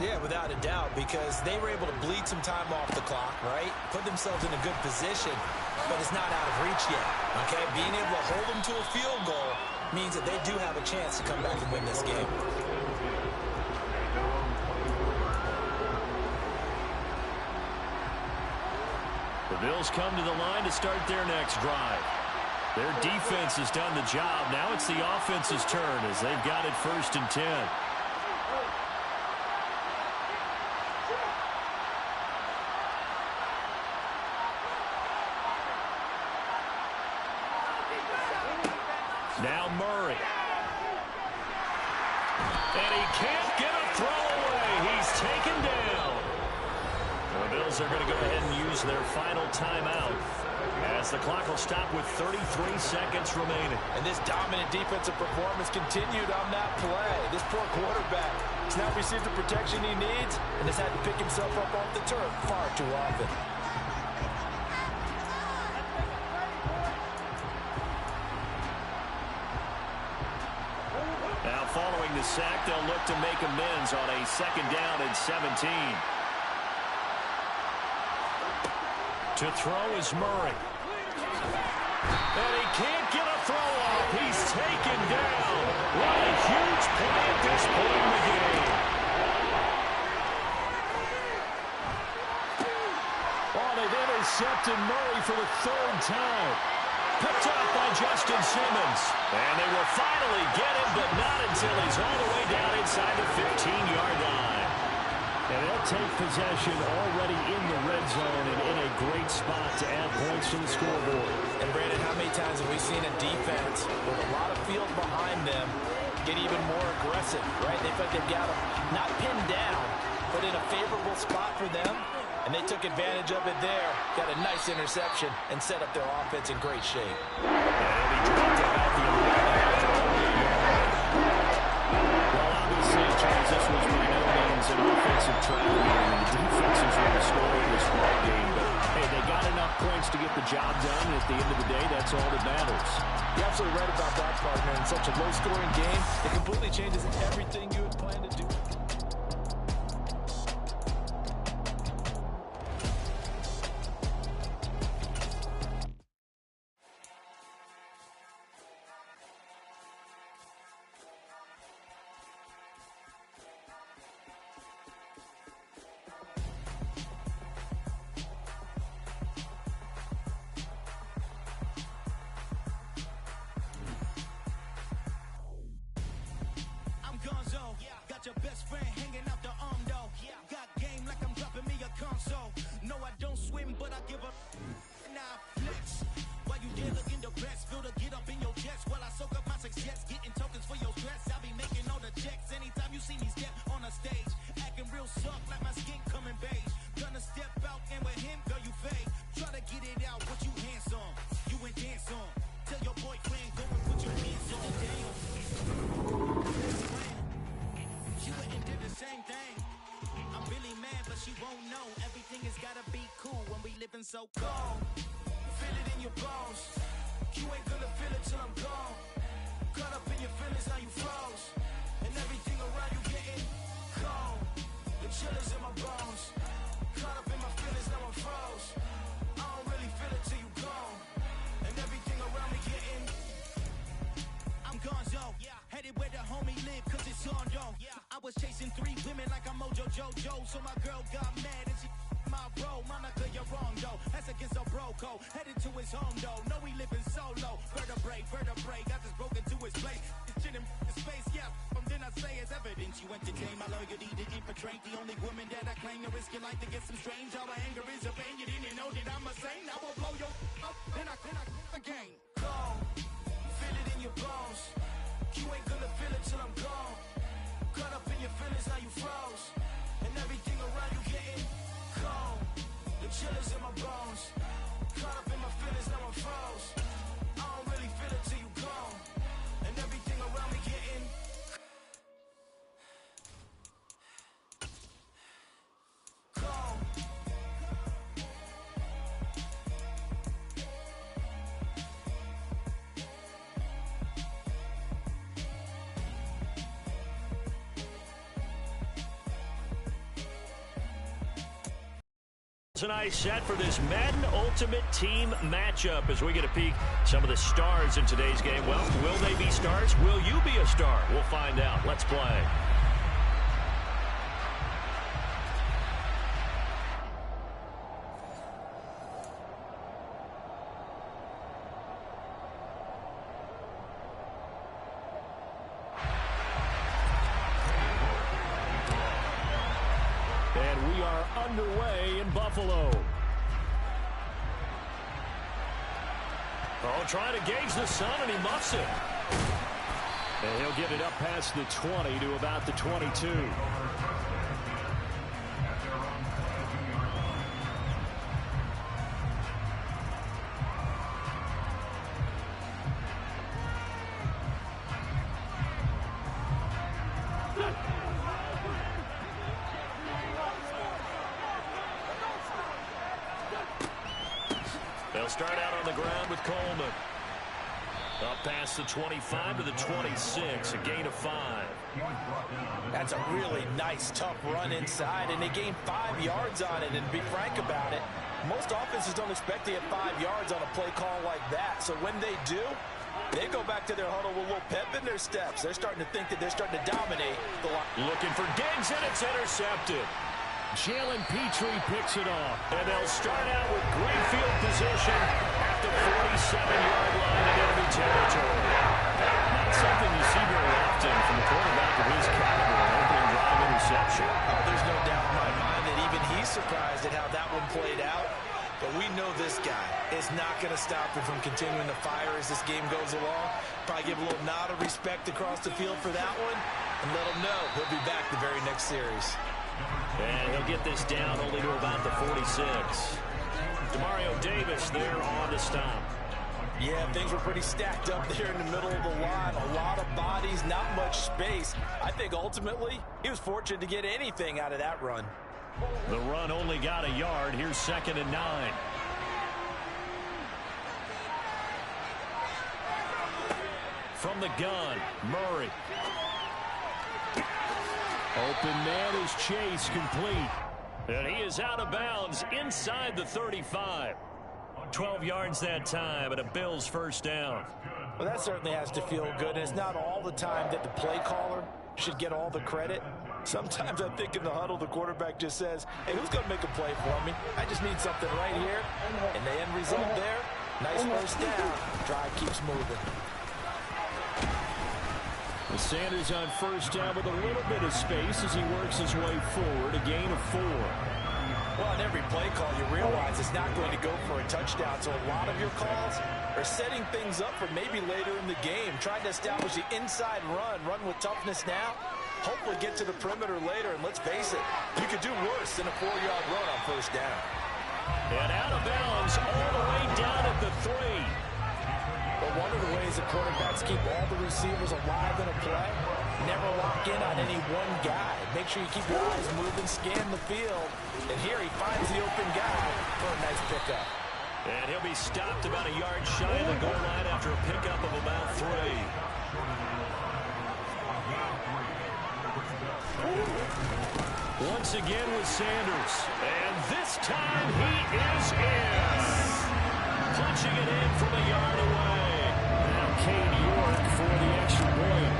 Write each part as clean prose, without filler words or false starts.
Yeah, without a doubt, because they were able to bleed some time off the clock, right? Put themselves in a good position, but it's not out of reach yet, okay? Being able to hold them to a field goal means that they do have a chance to come back and win this game. The Bills come to the line to start their next drive. Their defense has done the job. Now it's the offense's turn as they've got it 1st and 10. Now Murray. And he can't get a throw away. He's taken down. The Bills are going to go ahead and use their final timeout as the clock will stop with 33 seconds remaining. And this dominant defensive performance continued on that play. This poor quarterback has not received the protection he needs and has had to pick himself up off the turf far too often. Now following the sack, they'll look to make amends on a 2nd down and 17. To throw is Murray. And he can't get a throw off. He's taken down. What a huge play at this point in the game. Oh, they've intercepted Murray for the 3rd time. Picked off by Justin Simmons. And they will finally get him, but not until he's all the way down inside the 15-yard line. And they'll take possession already in the red zone and in a great spot to add points to the scoreboard. And Brandon, how many times have we seen a defense with a lot of field behind them get even more aggressive, right? They feel like they've got them not pinned down, but in a favorable spot for them. And they took advantage of it there. Got a nice interception and set up their offense in great shape. And he dropped about the 11. Well, obviously, Charles, this was by no means an offensive tragedy. I mean, the defense is where the story of this ball game. But, hey, they got enough points to get the job done. And at the end of the day, that's all that matters. You're absolutely right about that, partner. In such a low-scoring game, it completely changes everything you had planned to do. Your best friend hanging out the arm though. Got game like I'm dropping me a console. No, I don't swim, but I give a now flex. While you there looking depressed, feel to get up in your chest while I soak up my success, getting tokens for your stress. I'll be making all the checks anytime you see me step on a stage, acting real soft like my skin coming beige. Gonna step out and with him, girl, you fade. Try to get it out, what you handsome, you ain't dance on. Tell your boyfriend go and put your hands on. Damn. She went and did the same thing. I'm really mad, but she won't know. Everything has gotta be cool when we living so cold. Feel it in your bones. You ain't gonna feel it till I'm gone. Caught up in your feelings, now you froze. And everything around you getting cold. The chillers in my bones. Caught up in my feelings, now I'm froze. I don't really feel it till you gone. And everything around me getting I'm gonzo. Headed where the homie live, cause it's on though. I was chasing 3 women like I'm Mojo Jojo. So my girl got mad and she my bro. Monica, you're wrong though. That's against a bro code. Headed to his home though. No, we living solo. Vertebrae. Got this broken to his place. This shit in space, yeah. From then I say it's evidence. You entertain my loyalty to infiltrate. The only woman that I claim to risk your life to get some strange. All my anger is a pain. You didn't know that I'm a saint. I will blow your up. Then I again. Cold. Feel it in your bones. You ain't gonna feel it till I'm gone. Caught up in your feelings, now you froze. And everything around you getting cold. The chillers in my bones. Caught up in my feelings, now I'm froze. I don't really feel it till you gone. And everything around me getting cold. It's a nice set for this Madden Ultimate Team matchup as we get a peek some of the stars in today's game. Well, will they be stars? Will you be a star? We'll find out. Let's play. And we are underway in Buffalo. Oh, trying to gauge the sun, and he muffs it. And he'll get it up past the 20 to about the 22. They'll start out on the ground with Coleman. Up past the 25 to the 26, a gain of 5. That's a really nice, tough run inside, and they gained 5 yards on it. And to be frank about it, most offenses don't expect to get 5 yards on a play call like that. So when they do, they go back to their huddle with a little pep in their steps. They're starting to think that they're starting to dominate the line. Looking for Diggs, and it's intercepted. Jalen Petrie picks it off. And they'll start out with great field position at the 47-yard line in enemy territory. Not something you see very often from a quarterback of his caliber, an opening drive interception. Oh, there's no doubt in my mind that even he's surprised at how that one played out. But we know this guy is not going to stop him from continuing to fire as this game goes along. Probably give a little nod of respect across the field for that one and let him know he'll be back the very next series. And he'll get this down only to about the 46. Demario Davis there on the stop. Yeah, things were pretty stacked up there in the middle of the line. A lot of bodies, not much space. I think ultimately he was fortunate to get anything out of that run. The run only got a yard. Here's 2nd and 9. From the gun, Murray. Open man is Chase, complete. And he is out of bounds inside the 35. 12 yards that time, and a Bills first down. Well, that certainly has to feel good. And it's not all the time that the play caller should get all the credit. Sometimes I think in the huddle, the quarterback just says, hey, who's going to make a play for me? I just need something right here. And the end result there, nice first down. Drive keeps moving. And Sanders on first down with a little bit of space as he works his way forward, a gain of 4. Well, on every play call, you realize it's not going to go for a touchdown. So a lot of your calls are setting things up for maybe later in the game, trying to establish the inside run with toughness now, hopefully get to the perimeter later. And let's face it, you could do worse than a 4-yard run on first down. And out of bounds all the way down at the 3. But one of the ways that quarterbacks keep all the receivers alive in a play, never lock in on any one guy. Make sure you keep your eyes moving, scan the field. And here he finds the open guy for a nice pickup. And he'll be stopped about a yard shy of the goal line after a pickup of about 3. Once again with Sanders. And this time he is in. Punching it in from a yard away. Now Cade York for the extra point.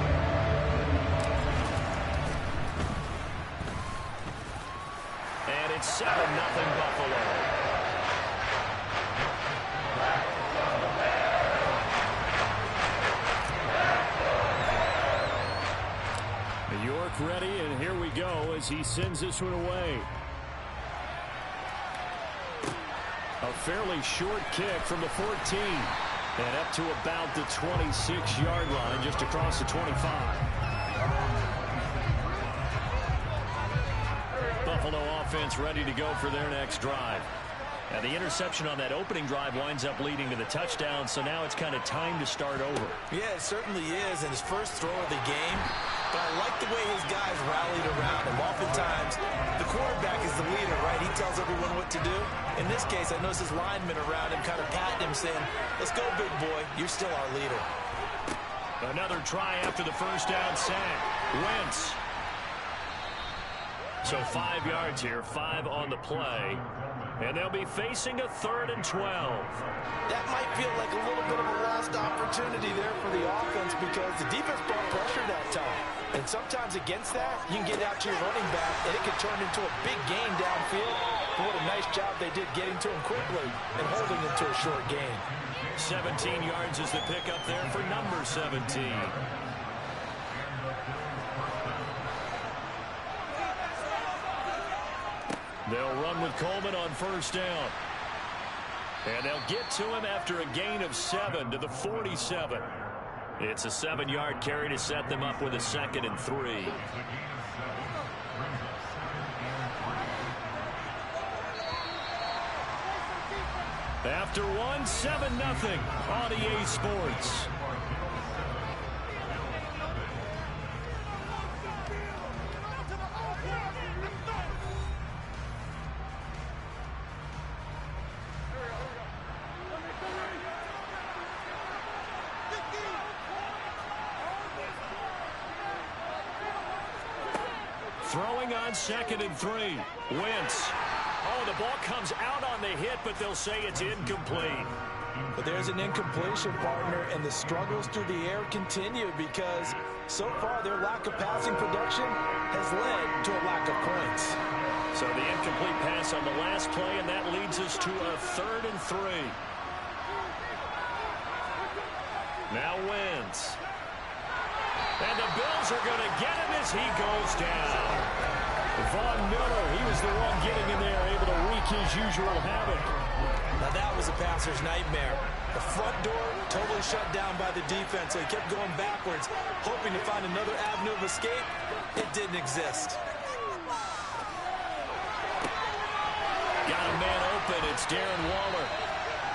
And it's 7-0 Buffalo. York ready, and here we go as he sends this one away. A fairly short kick from the 14. And up to about the 26-yard line, just across the 25. Buffalo offense ready to go for their next drive. And the interception on that opening drive winds up leading to the touchdown, so now it's kind of time to start over. Yeah, it certainly is, and his first throw of the game. But I like the way his guys rallied around him. Oftentimes, the quarterback is the leader, right? He tells everyone what to do. In this case, I noticed his linemen around him kind of patting him, saying, let's go, big boy. You're still our leader. Another try after the first down sack. Wentz. So 5 yards here, 5 on the play. And they'll be facing a 3rd and 12. That might feel like a little bit of a lost opportunity there for the offense because the defense brought pressure that time. And sometimes against that, you can get out to your running back, and it can turn into a big gain downfield. But what a nice job they did getting to him quickly and holding him to a short gain. 17 yards is the pickup there for number 17. They'll run with Coleman on 1st down. And they'll get to him after a gain of 7 to the 47. It's a 7-yard carry to set them up with a 2nd and 3. After 1, 7-0 on EA Sports. Throwing on 2nd and 3. Wentz. Oh, the ball comes out on the hit, but they'll say it's incomplete. But there's an incompletion, partner, and the struggles through the air continue because so far their lack of passing production has led to a lack of points. So the incomplete pass on the last play, and that leads us to a 3rd and 3. Now Wentz. And the Bills are going to get him as he goes down. Von Miller, he was the one getting in there, able to wreak his usual havoc. Now that was a passer's nightmare. The front door totally shut down by the defense, so he kept going backwards, hoping to find another avenue of escape. It didn't exist. Got a man open. It's Darren Waller.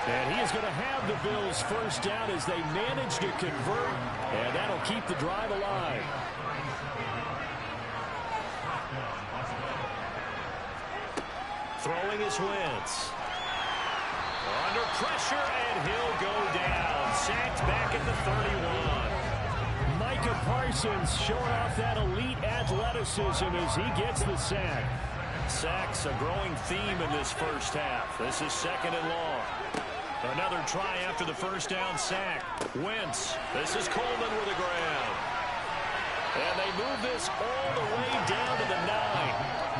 And he is going to have the Bills 1st down as they manage to convert, and that'll keep the drive alive. Throwing his Wentz. Under pressure, and he'll go down. Sacked back at the 31. Micah Parsons showing off that elite athleticism as he gets the sack. Sacks a growing theme in this 1st half. This is 2nd and long. Another try after the 1st down sack. Wentz. This is Coleman with a grab. And they move this all the way down to the 9.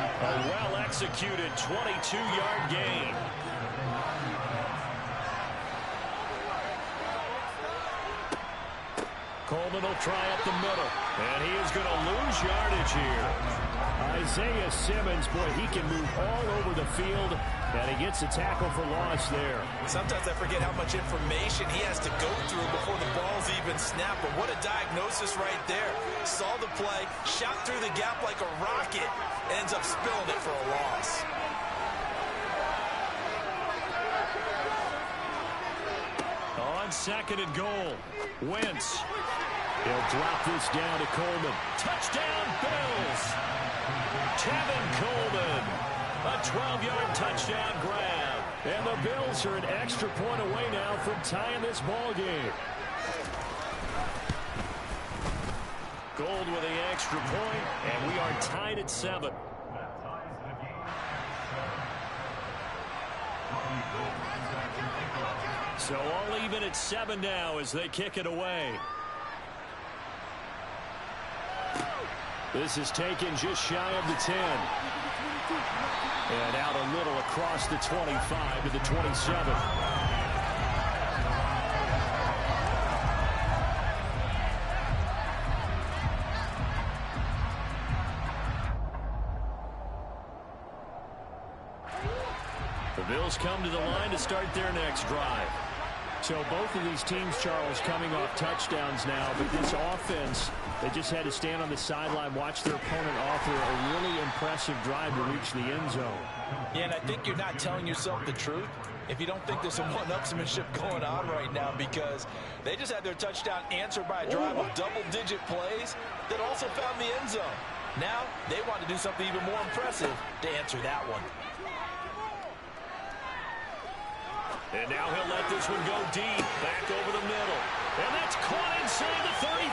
A well-executed 22-yard gain. Coleman will try up the middle. And he is going to lose yardage here. Isaiah Simmons, boy, he can move all over the field. And he gets a tackle for loss there. Sometimes I forget how much information he has to go through before the ball's even snapped. But what a diagnosis right there. Saw the play, shot through the gap like a rocket, and ends up spilling it for a loss. On 2nd and goal, Wentz. He'll drop this down to Coleman. Touchdown, Bills! Tevin Coleman. A 12-yard touchdown grab. And the Bills are an extra point away now from tying this ball game. Gold with the extra point, and we are tied at 7. So all even at 7 now as they kick it away. This is taken just shy of the 10. And out a little across the 25 to the 27. The Bills come to the line to start their next drive. So both of these teams, Charles, coming off touchdowns now, but this offense, they just had to stand on the sideline, watch their opponent offer a really impressive drive to reach the end zone. Yeah, and I think you're not telling yourself the truth if you don't think there's some one-upsmanship going on right now, because they just had their touchdown answered by a drive of double-digit plays that also found the end zone. Now they want to do something even more impressive to answer that one. And now he'll let this one go deep, back over the middle. And that's caught inside the 35.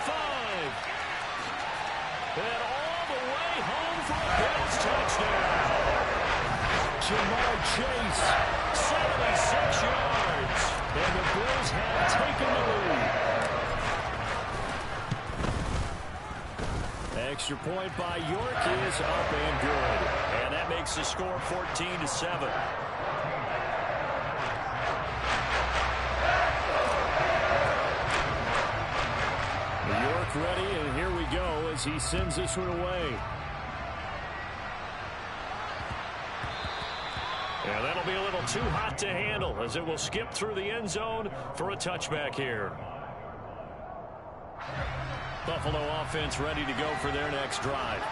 And all the way home for a Bills touchdown. Jamar Chase, 76 yards. And the Bills have taken the lead. Extra point by York is up and good. And that makes the score 14-7. York ready, and here we go as he sends this one away. Yeah, that'll be a little too hot to handle as it will skip through the end zone for a touchback here. Buffalo offense ready to go for their next drive.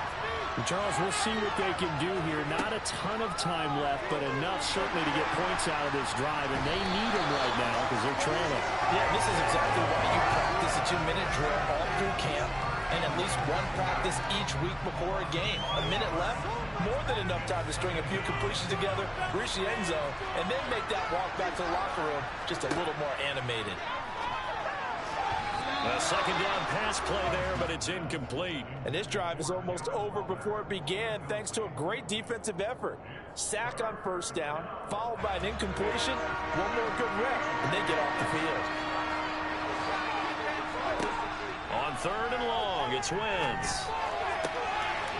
Charles, we'll see what they can do here. Not a ton of time left, but enough certainly to get points out of this drive, and they need them right now because they're trailing. Yeah, this is exactly why you practice a 2-minute drill all through camp and at least one practice each week before a game. A minute left, more than enough time to string a few completions together, reach the end zone, and then make that walk back to the locker room just a little more animated. A second down pass play there, but it's incomplete. And this drive is almost over before it began thanks to a great defensive effort. Sack on first down, followed by an incompletion, one more good rep, and they get off the field. On third and long, it's Wentz.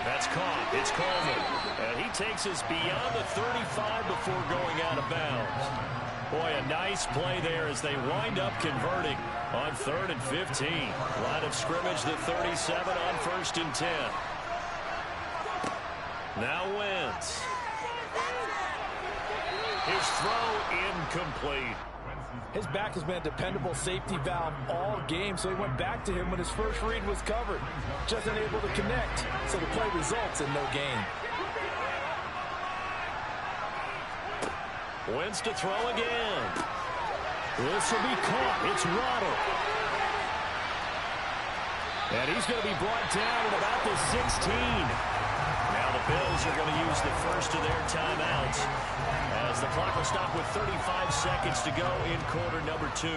That's caught. It's Coleman. And he takes us beyond the 35 before going out of bounds. Boy, a nice play there as they wind up converting on 3rd and 15. Line of scrimmage, the 37 on 1st and 10. Now Wentz. His throw incomplete. His back has been a dependable safety valve all game, so he went back to him when his first read was covered. Just unable to connect, so the play results in no gain. Wentz to throw again. This will be caught. It's Waddle. And he's going to be brought down at about the 16. Now the Bills are going to use the first of their timeouts as the clock will stop with 35 seconds to go in quarter number 2.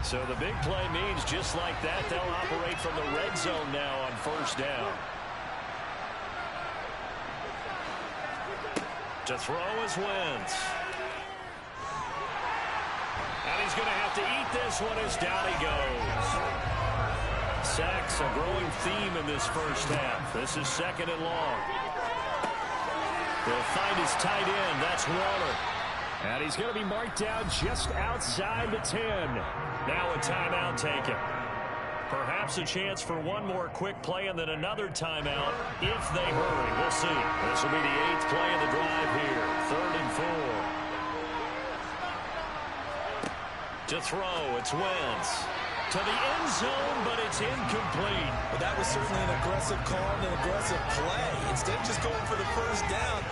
So the big play means just like that, they'll operate from the red zone now on first down. To throw is Wentz. And he's going to have to eat this one as down he goes. Sacks, a growing theme in this first half. This is 2nd and long. He'll find his tight end. That's Waller. And he's going to be marked down just outside the 10. Now a timeout taken. Perhaps a chance for one more quick play and then another timeout if they hurry. We'll see. This will be the 8th play of the drive here. 3rd and 4. To throw, it's Wentz. To the end zone, but it's incomplete. Well, that was certainly an aggressive call and an aggressive play. Instead of just going for the first down,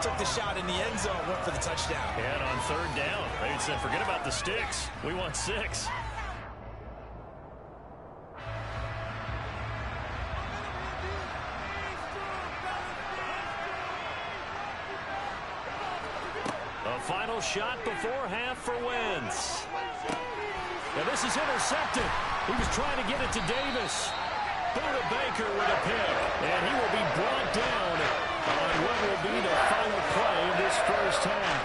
took the shot in the end zone, went for the touchdown. And on 3rd down, they said, forget about the sticks. We want 6. A final shot before half for Wentz. And this is intercepted. He was trying to get it to Davis. Buda Baker with a pick. And he will be brought down on what will be the final play of this first half.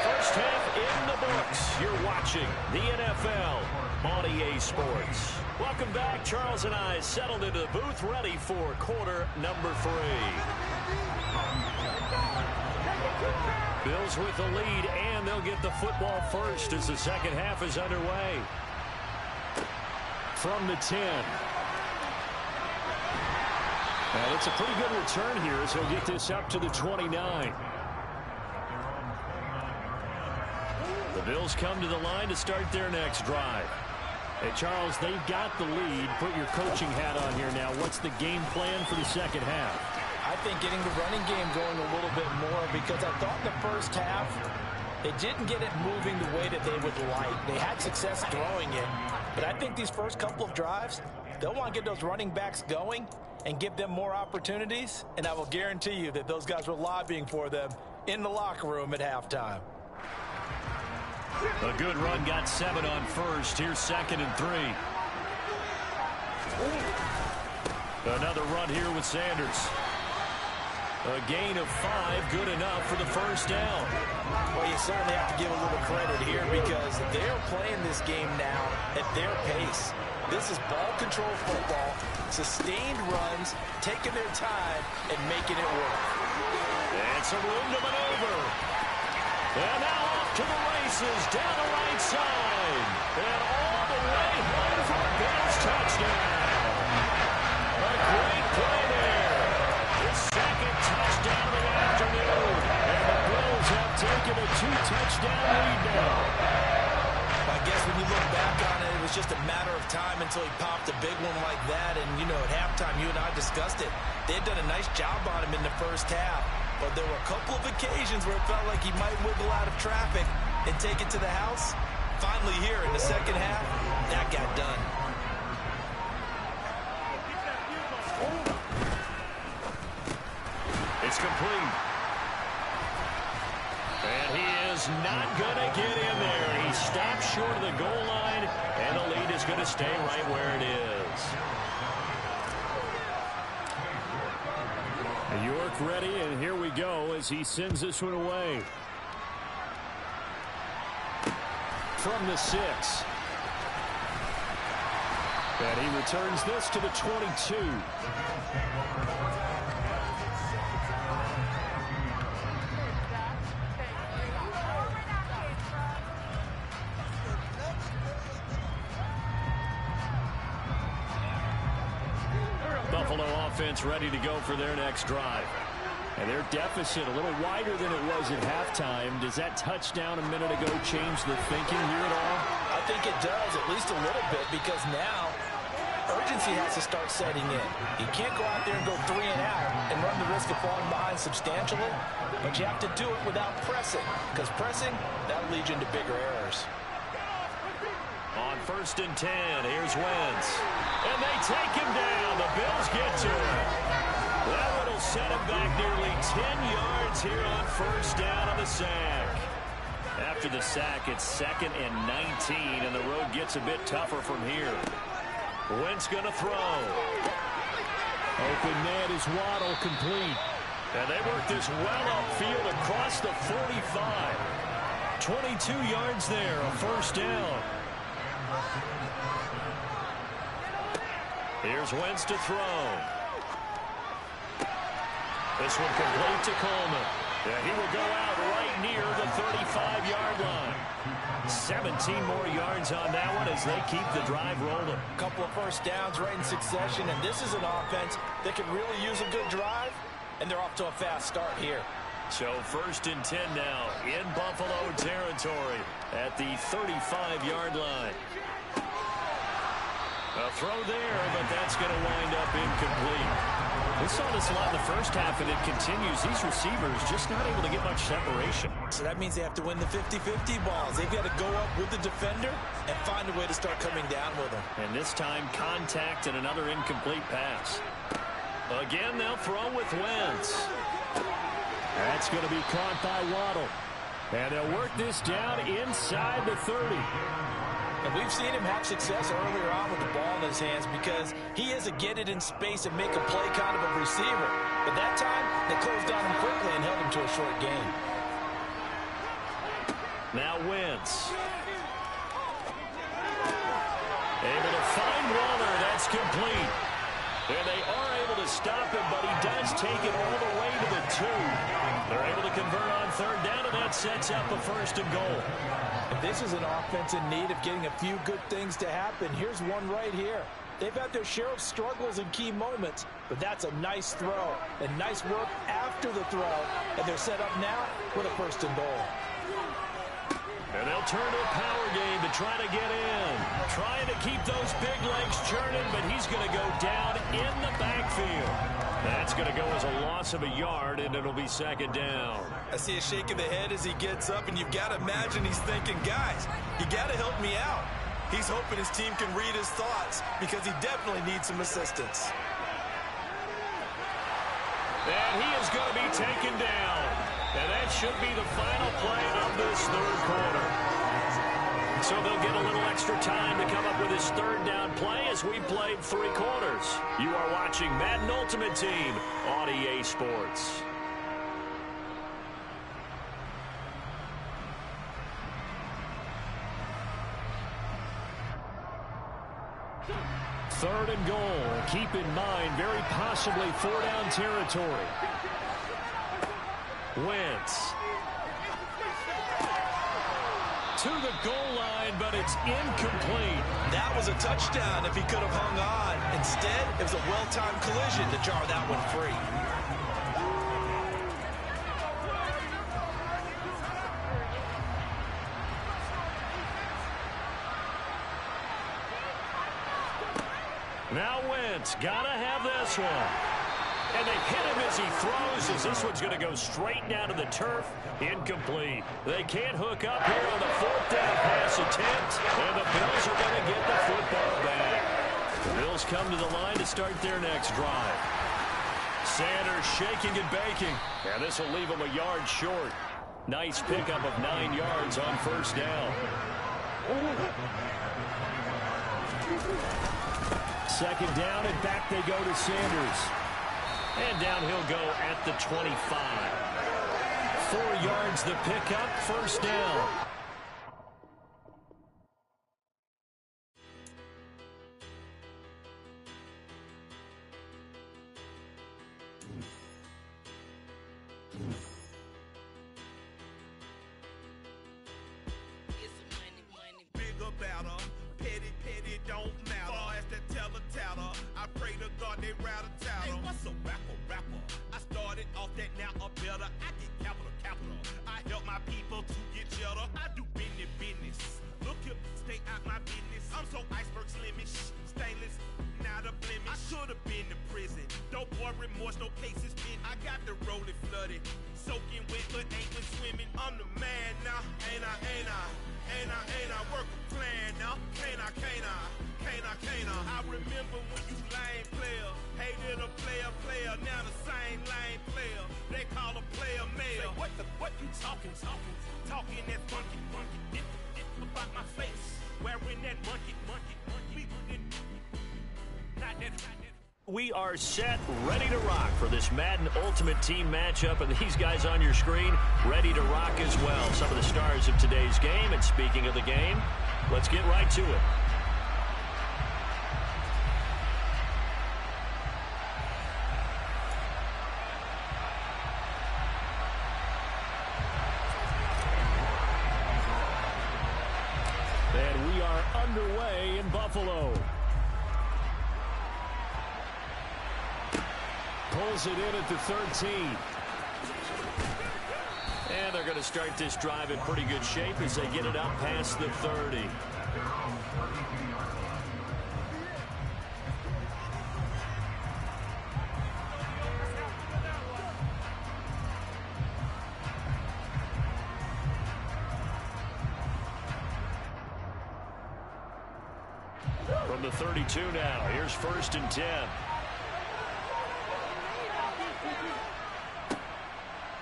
First half in the books. You're watching the NFL on EA Sports. Welcome back. Charles and I settled into the booth ready for quarter number 3. Bills with the lead, and they'll get the football first as the second half is underway. From the 10. And it's a pretty good return here as he'll get this up to the 29. The Bills come to the line to start their next drive. Hey, Charles, they've got the lead. Put your coaching hat on here now. What's the game plan for the second half? I think getting the running game going a little bit more, because I thought in the first half they didn't get it moving the way that they would like. They had success throwing it, but I think these first couple of drives, they'll want to get those running backs going and give them more opportunities, and I will guarantee you that those guys were lobbying for them in the locker room at halftime. A good run, got 7 on first. Here's 2nd and 3. Another run here with Sanders. A gain of 5, good enough for the first down. Well, you certainly have to give a little credit here because they're playing this game now at their pace. This is ball control football, sustained runs, taking their time, and making it work. And some room to maneuver. And now off to the races, down the right side. And all the way home for a Bills touchdown. A great play there. His 2nd touchdown of the afternoon. And the Bills have taken a 2-touchdown lead now. I guess when you look back on it, it was just a matter of time until he popped a big one like that. And, you know, at halftime, you and I discussed it. They had done a nice job on him in the first half. But there were a couple of occasions where it felt like he might wiggle out of traffic and take it to the house. Finally here in the second half, that got done. It's complete. And he is not going to get in there. He stopped short of the goal line, and the lead is going to stay right where it is. York ready, and here we go as he sends this one away. From the 6. And he returns this to the 22. Buffalo offense ready to go for their next drive. And their deficit a little wider than it was at halftime. Does that touchdown a minute ago change the thinking here at all? I think it does, at least a little bit, because now urgency has to start setting in. You can't go out there and go 3 and out and run the risk of falling behind substantially, but you have to do it without pressing, because pressing, that'll lead you into bigger errors. On 1st and 10, here's Wentz. And they take him down. The Bills get to him. That one will set him back nearly 10 yards here on 1st down on the sack. After the sack, it's 2nd and 19, and the road gets a bit tougher from here. Wentz going to throw. Open net is Waddle, complete. And they work this well upfield across the 45. 22 yards there, a 1st down. Here's Wentz to throw. This one complete to Coleman. And he will go out right near the 35-yard line. 17 more yards on that one as they keep the drive rolling. A couple of 1st downs right in succession, and this is an offense that can really use a good drive, and they're off to a fast start here. So 1st and 10 now in Buffalo territory at the 35-yard line. A throw there, but that's going to wind up incomplete. We saw this a lot in the first half, and it continues. These receivers just not able to get much separation. So that means they have to win the 50-50 balls. They've got to go up with the defender and find a way to start coming down with them. And this time, contact and another incomplete pass. Again, they'll throw with Wentz. That's going to be caught by Waddle. And they'll work this down inside the 30. And we've seen him have success earlier on with the ball in his hands because he is a get it in space and make a play kind of a receiver. But that time, they closed on him quickly and held him to a short gain. Now Wentz. Able to find Waller. That's complete. And they are able to stop him, but he does take it all the way to the 2. They're able to convert on 3rd down, and that sets up a 1st and goal. This is an offense in need of getting a few good things to happen. Here's one right here. They've had their share of struggles in key moments, but that's a nice throw and nice work after the throw, and they're set up now with a 1st and goal. And they'll turn to a power game to try to get in. Trying to keep those big legs churning, but he's going to go down in the backfield. That's going to go as a loss of a yard, and it'll be 2nd down. I see a shake of the head as he gets up, and you've got to imagine he's thinking, guys, you got to help me out. He's hoping his team can read his thoughts because he definitely needs some assistance. And he is going to be taken down. And that should be the final play of this 3rd quarter. So they'll get a little extra time to come up with his third down play as we played 3 quarters. You are watching Madden Ultimate Team on EA Sports. Third and goal. Keep in mind, very possibly 4-down territory. Wentz. To the goal line, but it's incomplete. That was a touchdown if he could have hung on. Instead, it was a well-timed collision to jar that one free. Now Wentz, gotta have this one. And they hit him as he throws, as this one's going to go straight down to the turf. Incomplete. They can't hook up here on the 4th down pass attempt, and the Bills are going to get the football back. The Bills come to the line to start their next drive. Sanders shaking and baking, and this will leave him a yard short. Nice pickup of 9 yards on 1st down. 2nd down, and back they go to Sanders. And down he'll go at the 25. 4 yards the pickup, 1st down. Bigger, better, petty, don't matter. Far as that teller, I pray to God they rattle tattle. Hey, what's a rapper? I started off that, now a better. I get capital. I help my people to get cheddar. I do business. Look here, stay out my business. I'm so iceberg slimish, stainless, not a blemish. I should have been to prison. Don't boy remorse, no cases been. I got the rolling flooded, soaking wet, but ain't been swimming. I'm the man now, ain't I? Work a plan now, can't I? I remember when you lame player, hated a player, now the same lame player. They call a player male. Say, what you talking that funky, dip about my face, wearing that monkey, not that. We are set, ready to rock for this Madden Ultimate Team matchup, and these guys on your screen ready to rock as well. Some of the stars of today's game, and speaking of the game, let's get right to it. And we are underway in Buffalo. Pulls it in at the 13. And they're going to start this drive in pretty good shape as they get it up past the 30. From the 32 now, here's 1st and 10.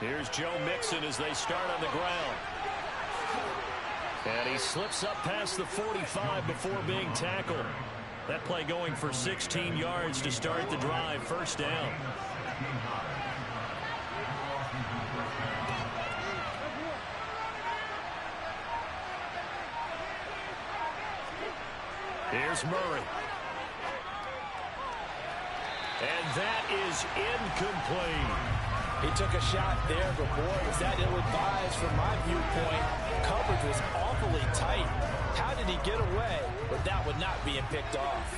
Here's Joe Mixon as they start on the ground. And he slips up past the 45 before being tackled. That play going for 16 yards to start the drive. 1st down. Here's Murray. And that is incomplete. He took a shot there, but boy, was that ill-advised from my viewpoint. Coverage was awfully tight. How did he get away with that one not being picked off?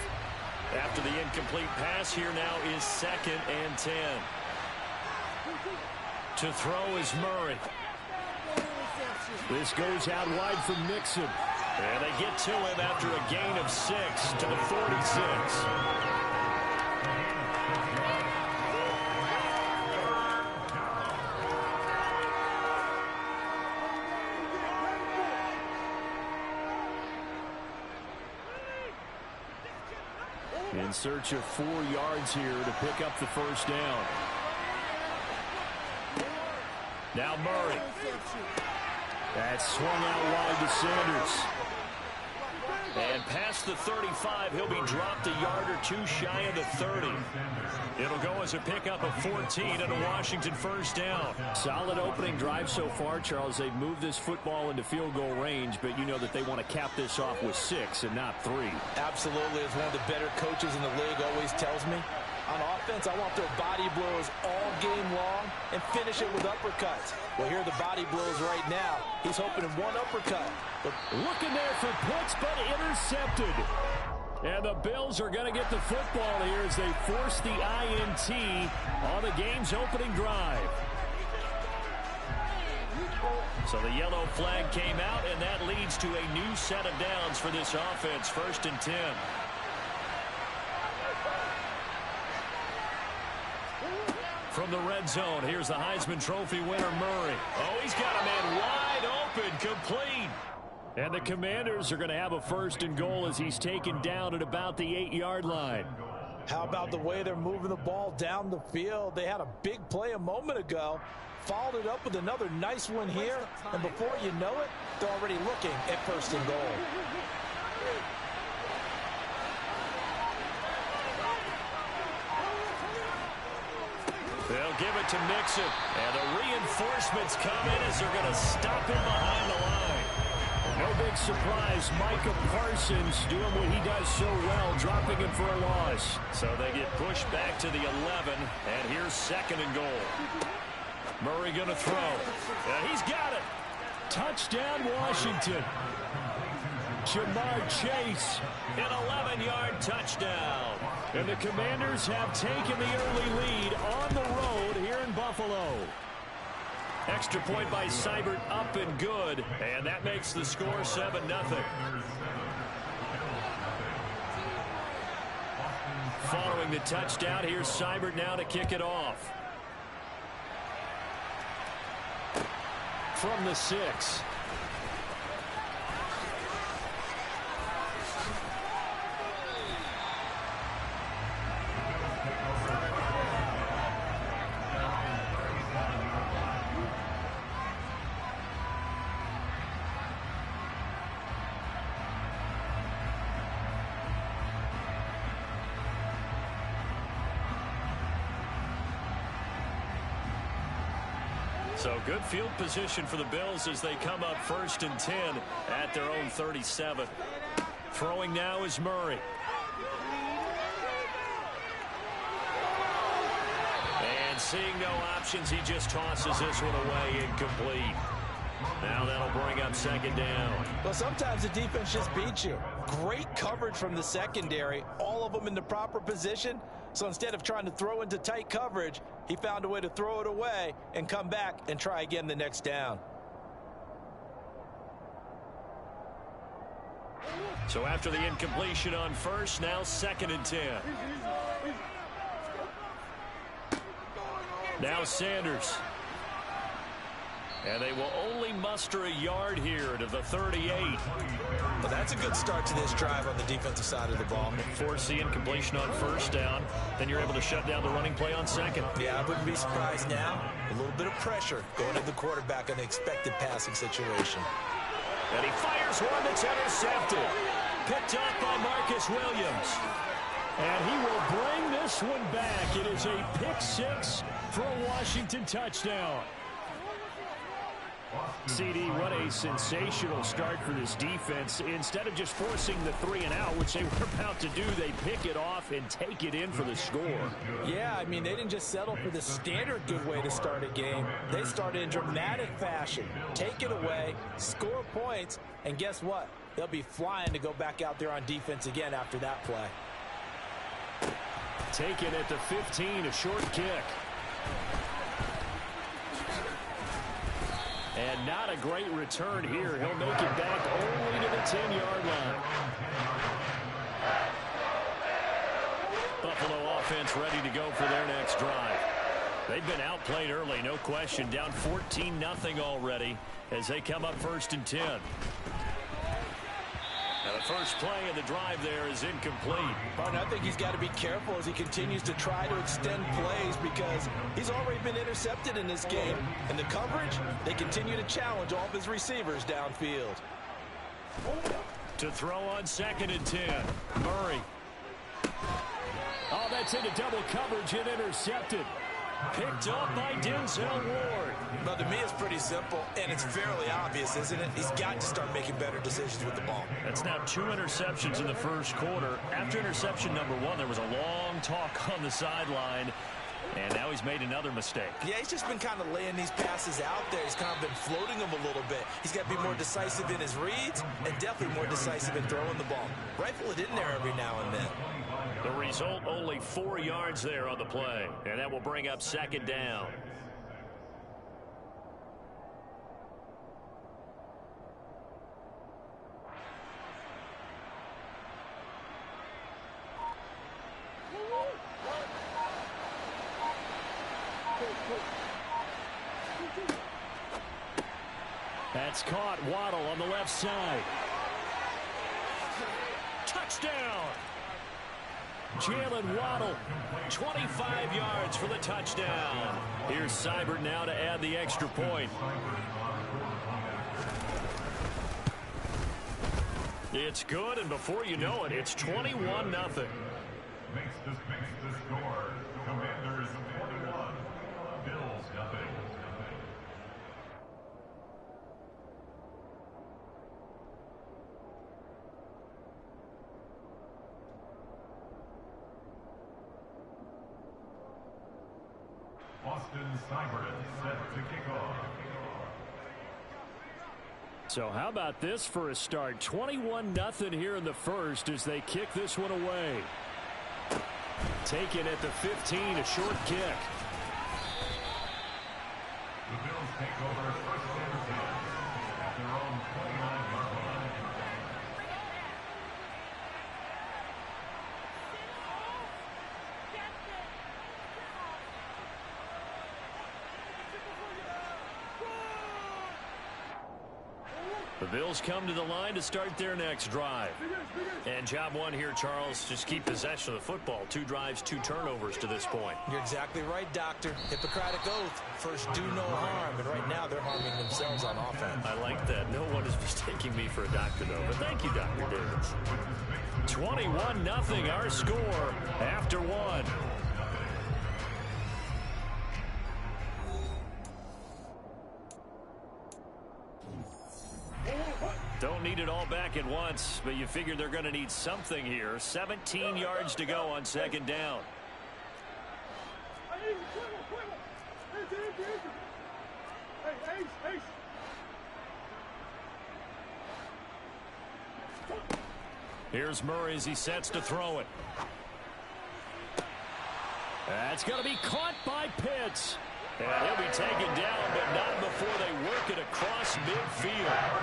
After the incomplete pass, here now is 2nd and 10. To throw is Murray. This goes out wide from Mixon. And they get to him after a gain of 6 to the 46. In search of 4 yards here to pick up the 1st down. Now Murray. That's swung out wide to Sanders. And past the 35, he'll be dropped a yard or two shy of the 30. It'll go as a pickup of 14 and a Washington first down. Solid opening drive so far, Charles. They've moved this football into field goal range, but you know that they want to cap this off with 6 and not 3. Absolutely. As one of the better coaches in the league always tells me, on offense, I want to throw body blows all game long and finish it with uppercuts. Well, here are the body blows right now. He's hoping in one uppercut. But looking there for Pitts, but intercepted. And the Bills are going to get the football here as they force the INT on the game's opening drive. So the yellow flag came out, and that leads to a new set of downs for this offense. 1st and 10. From the red zone, here's the Heisman Trophy winner, Murray. Oh, he's got a man wide open, complete. And the Commanders are going to have a 1st and goal as he's taken down at about the 8-yard line. How about the way they're moving the ball down the field? They had a big play a moment ago, followed it up with another nice one here, and before you know it, they're already looking at 1st and goal. They'll give it to Mixon, and the reinforcements come in as they're going to stop him behind the line. No big surprise, Micah Parsons doing what he does so well, dropping him for a loss. So they get pushed back to the 11, and here's 2nd and goal. Murray going to throw. And he's got it. Touchdown, Washington. Jamar Chase, an 11-yard touchdown. And the Commanders have taken the early lead on the road here in Buffalo. Extra point by Seibert, up and good. And that makes the score 7-0. Following the touchdown, here's Seibert now to kick it off. From the 6. So good field position for the Bills as they come up 1st and 10 at their own 37. Throwing now is Murray. And seeing no options, he just tosses this one away, incomplete. Now that'll bring up 2nd down. Well, sometimes the defense just beats you. Great coverage from the secondary, all of them in the proper position. So instead of trying to throw into tight coverage, he found a way to throw it away and come back and try again the next down. So after the incompletion on 1st, now 2nd and 10. Now Sanders. And they will only muster a yard here to the 38. Well, that's a good start to this drive on the defensive side of the ball. Force the incompletion on 1st down. Then you're able to shut down the running play on 2nd. Yeah, I wouldn't be surprised now. A little bit of pressure going to the quarterback on an expected passing situation. And he fires one that's intercepted. Picked up by Marcus Williams. And he will bring this one back. It is a pick-6 for a Washington touchdown. CD, what a sensational start for this defense. Instead of just forcing the 3-and-out, which they were about to do, they pick it off and take it in for the score. Yeah, I mean, they didn't just settle for the standard good way to start a game. They started in dramatic fashion. Take it away, score points, and guess what? They'll be flying to go back out there on defense again after that play. Taken at the 15, a short kick. And not a great return here. He'll make it back only to the 10-yard line. Buffalo offense ready to go for their next drive. They've been outplayed early, no question. Down 14-0 already as they come up 1st and 10. Now the first play of the drive there is incomplete. Partner, I think he's got to be careful as he continues to try to extend plays because he's already been intercepted in this game. And the coverage, they continue to challenge all of his receivers downfield. To throw on 2nd and 10. Murray. Oh, that's into double coverage and intercepted. Picked up by Denzel Ward. Well, to me, it's pretty simple, and it's fairly obvious, isn't it? He's got to start making better decisions with the ball. That's now 2 interceptions in the first quarter. After interception number 1, there was a long talk on the sideline, and now he's made another mistake. Yeah, he's just been kind of laying these passes out there. He's kind of been floating them a little bit. He's got to be more decisive in his reads and definitely more decisive in throwing the ball. Rifle it in there every now and then. The result, only 4 yards there on the play, and that will bring up 2nd down. That's caught. Waddle on the left side. Touchdown! Jalen Waddle, 25 yards for the touchdown. Here's Seibert now to add the extra point. It's good, and before you know it, it's 21-0. Makes the score. Commanders 41, Bills nothing. Austin Seibert set to kick off. So how about this for a start? 21-0 here in the first as they kick this one away. Taken at the 15, a short kick. The Bills take over 1st and 10 at their own 29-yard line. The Bills come to the line to start their next drive. And job 1 here, Charles, just keep possession of the football. 2 drives, 2 turnovers to this point. You're exactly right, Doctor. Hippocratic oath. First, do no harm. And right now, they're harming themselves on offense. I like that. No one is mistaking me for a doctor, though. But thank you, Dr. Davis. 21-0, our score after 1. Don't need it all back at once, but you figure they're going to need something here. 17 yards to go on 2nd down. Here's Murray as he sets to throw it. That's going to be caught by Pitts. And he'll be taken down, but not before they work it across midfield.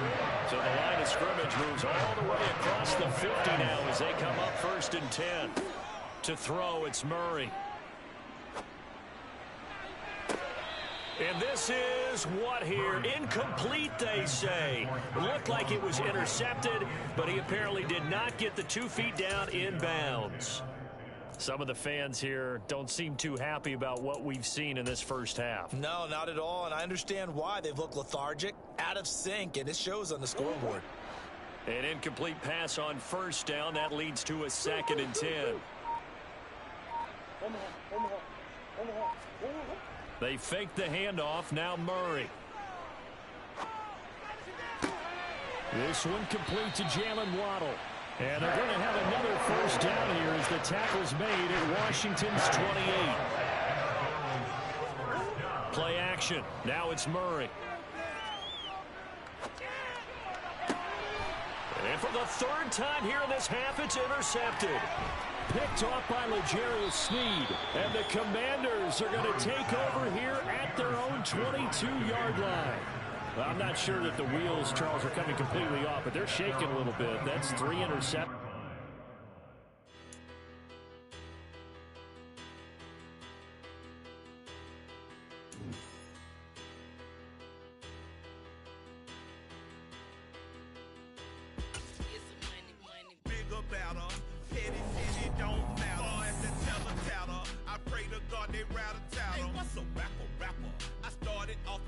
So the line of scrimmage moves all the way across the 50 now as they come up 1st and 10. To throw, it's Murray. And this is what here? Incomplete, they say. It looked like it was intercepted, but he apparently did not get the 2 feet down in bounds. Some of the fans here don't seem too happy about what we've seen in this first half. No, not at all, and I understand why. They've looked lethargic, out of sync, and it shows on the scoreboard. An incomplete pass on 1st down. That leads to a 2nd and 10. They fake the handoff. Now Murray. This one complete to Jalen Waddle. And they're going to have another 1st down here as the tackle's made at Washington's 28. Play action. Now it's Murray. And for the 3rd time here in this half, it's intercepted. Picked off by L'Jarius Sneed. And the Commanders are going to take over here at their own 22-yard line. Well, I'm not sure that the wheels, Charles, are coming completely off, but they're shaking a little bit. That's 3 interceptions.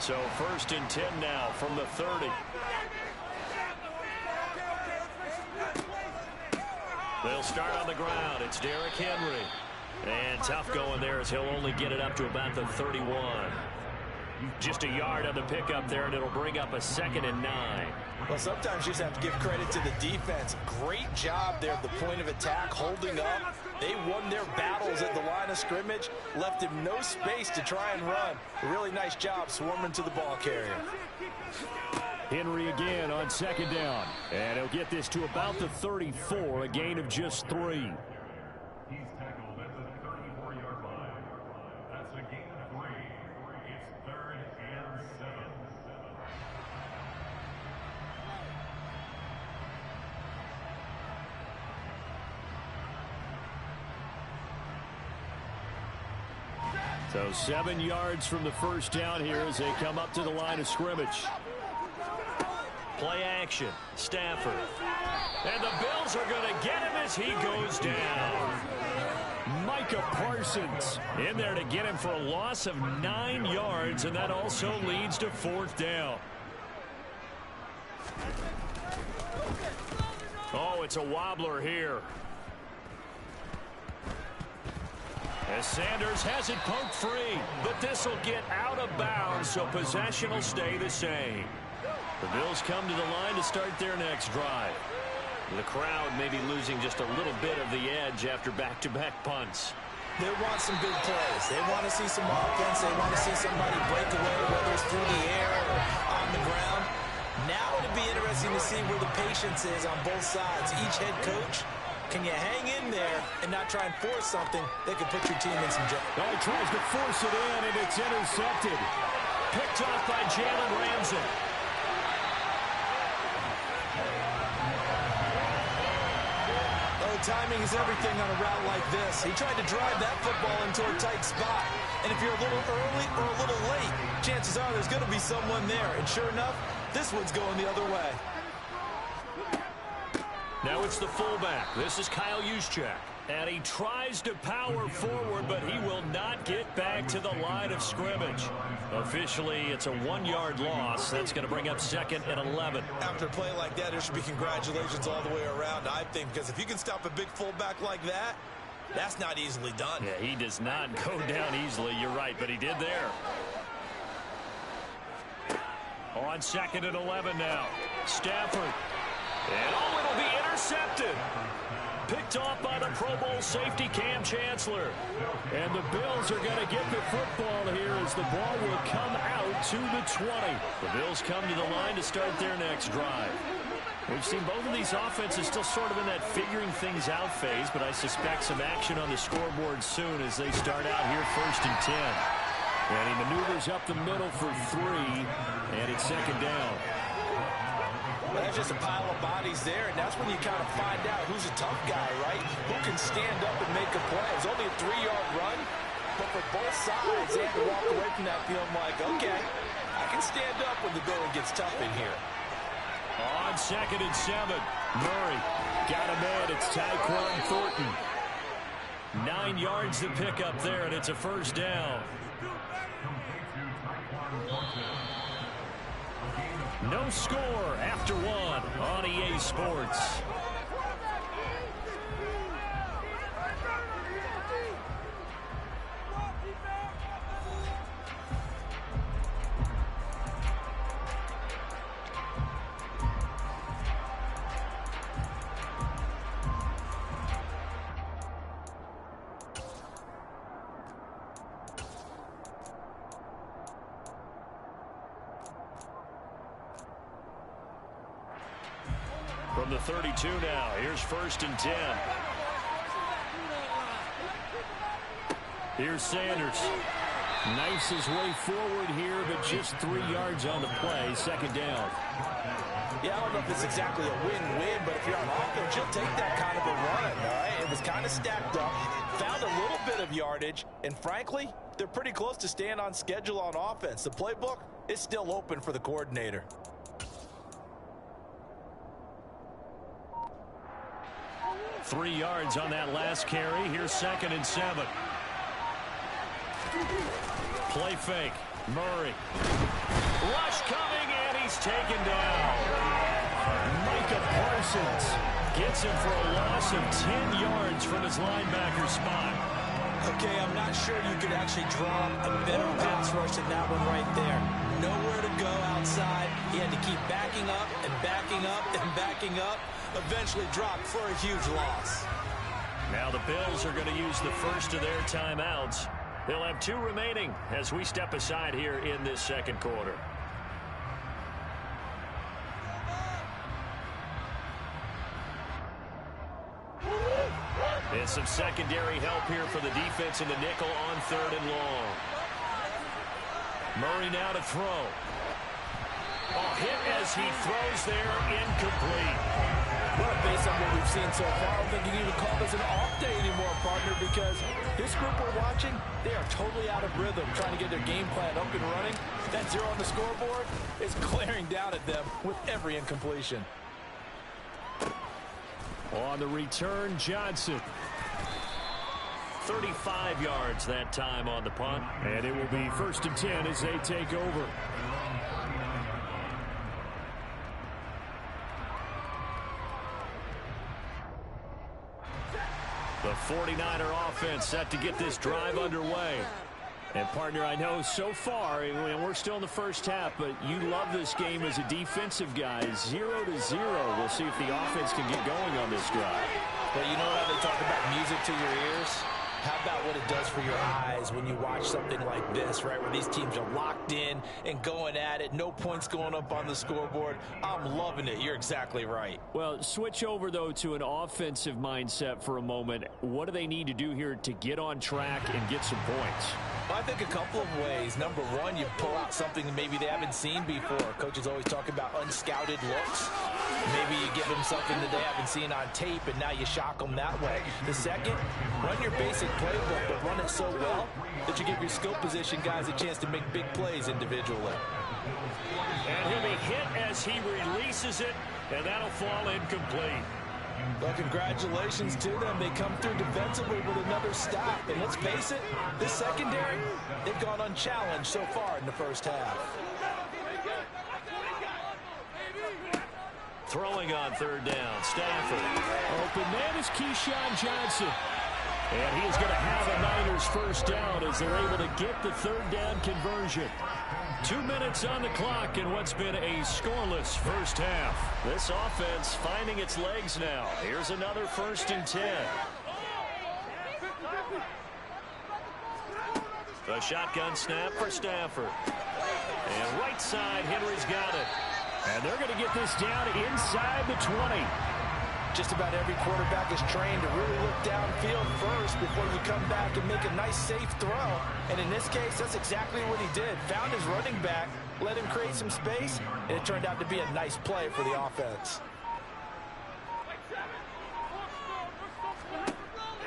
So 1st and 10 now from the 30. They'll start on the ground. It's Derrick Henry. And tough going there as he'll only get it up to about the 31. Just a yard on the pickup there, and it'll bring up a 2nd and 9. Well, sometimes you just have to give credit to the defense. Great job there at the point of attack, holding up. They won their battles at the line of scrimmage, left him no space to try and run. A really nice job swarming to the ball carrier. Henry again on 2nd down. And he'll get this to about the 34, a gain of just 3. He's tackled at the 34-yard line. That's a gain of 3. It's 3rd and 7. So 7 yards from the first down here as they come up to the line of scrimmage. Play action. Stafford. And the Bills are going to get him as he goes down. Micah Parsons in there to get him for a loss of 9 yards, and that also leads to 4th down. Oh, it's a wobbler here. As Sanders has it poked free, but this will get out of bounds, so possession will stay the same. The Bills come to the line to start their next drive. The crowd may be losing just a little bit of the edge after back-to-back punts. They want some big plays. They want to see some offense. They want to see somebody break away, whether it's through the air or on the ground. Now it'll be interesting to see where the patience is on both sides. Each head coach, can you hang in there and not try and force something that could put your team in some jeopardy? Oh, he tries to force it in, and it's intercepted. Picked off by Jalen Ramsey. Timing is everything on a route like this. He tried to drive that football into a tight spot. And if you're a little early or a little late, chances are there's going to be someone there. And sure enough, this one's going the other way. Now it's the fullback. This is Kyle Juszczyk. And he tries to power forward, but he will not get back to the line of scrimmage. Officially, it's a 1-yard loss. That's going to bring up 2nd and 11. After a play like that, there should be congratulations all the way around, I think, because if you can stop a big fullback like that, that's not easily done. Yeah, he does not go down easily. You're right, but he did there. On 2nd and 11 now. Stafford. And it'll be intercepted. Picked off by the Pro Bowl safety Cam Chancellor. And the Bills are going to get the football here as the ball will come out to the 20. The Bills come to the line to start their next drive. We've seen both of these offenses still sort of in that figuring things out phase, but I suspect some action on the scoreboard soon as they start out here 1st and 10. And he maneuvers up the middle for 3, and it's 2nd down. Well, there's just a pile of bodies there, and that's when you kind of find out who's a tough guy, right? Who can stand up and make a play. It's only a 3-yard run, but for both sides, they have to walk away from that feeling like, okay, I can stand up when the going gets tough in here. On 2nd and 7, Murray got him in. It's Tyquan Thornton. 9 yards to pick up there, and it's a 1st down. No score after 1 on EA Sports. From the 32 now, here's 1st and 10. Here's Sanders. Knifes his way forward here, but just 3 yards on the play, 2nd down. Yeah, I don't know if it's exactly a win-win, but if you're on offense, you'll take that kind of a run, all right? It was kind of stacked up, found a little bit of yardage, and frankly, they're pretty close to staying on schedule on offense. The playbook is still open for the coordinator. Three yards on that last carry. Here's 2nd and 7. Play fake. Murray. Rush coming, and he's taken down. Micah Parsons gets him for a loss of 10 yards from his linebacker spot. Okay, I'm not sure you could actually draw a better pass rush than that one right there. Nowhere to go outside. He had to keep backing up and backing up and backing up. Eventually dropped for a huge loss. Now the Bills are going to use the first of their timeouts. They'll have 2 remaining as we step aside here in this second quarter. And some secondary help here for the defense in the nickel on 3rd and long. Murray now to throw. Oh, hit as he throws there, incomplete. Well, based on what we've seen so far, I don't think you can even call this an off day anymore, partner, because this group we're watching, they are totally out of rhythm, trying to get their game plan up and running. That 0 on the scoreboard is glaring down at them with every incompletion. On the return, Johnson. 35 yards that time on the punt. And it will be 1st and 10 as they take over. The 49er offense set to get this drive underway. And, partner, I know so far, and we're still in the first half, but you love this game as a defensive guy. 0-0. We'll see if the offense can get going on this drive. Well, you know how they talk about music to your ears? How about what it does for your eyes when you watch something like this, right, where these teams are locked in and going at it, no points going up on the scoreboard? I'm loving it. You're exactly right. Well, switch over, though, to an offensive mindset for a moment. What do they need to do here to get on track and get some points? Well, I think a couple of ways. Number one, you pull out something that maybe they haven't seen before. Coaches always talk about unscouted looks. Maybe you give them something that they haven't seen on tape, and now you shock them that way. The second, run your basic playbook, but run it so well that you give your skill position guys a chance to make big plays individually. And he'll be hit as he releases it, and that'll fall incomplete. Well, congratulations to them. They come through defensively with another stop. And let's face it, this secondary, they've gone unchallenged so far in the first half. Throwing on 3rd down, Stafford. Open man is Keyshawn Johnson. And he is going to have a Niners first down as they're able to get the 3rd down conversion. 2 minutes on the clock in what's been a scoreless first half. This offense finding its legs now. Here's another 1st and 10. The shotgun snap for Stafford. And right side, Henry's got it. And they're going to get this down inside the 20. Just about every quarterback is trained to really look downfield first before you come back and make a nice, safe throw. And in this case, that's exactly what he did. Found his running back, let him create some space, and it turned out to be a nice play for the offense.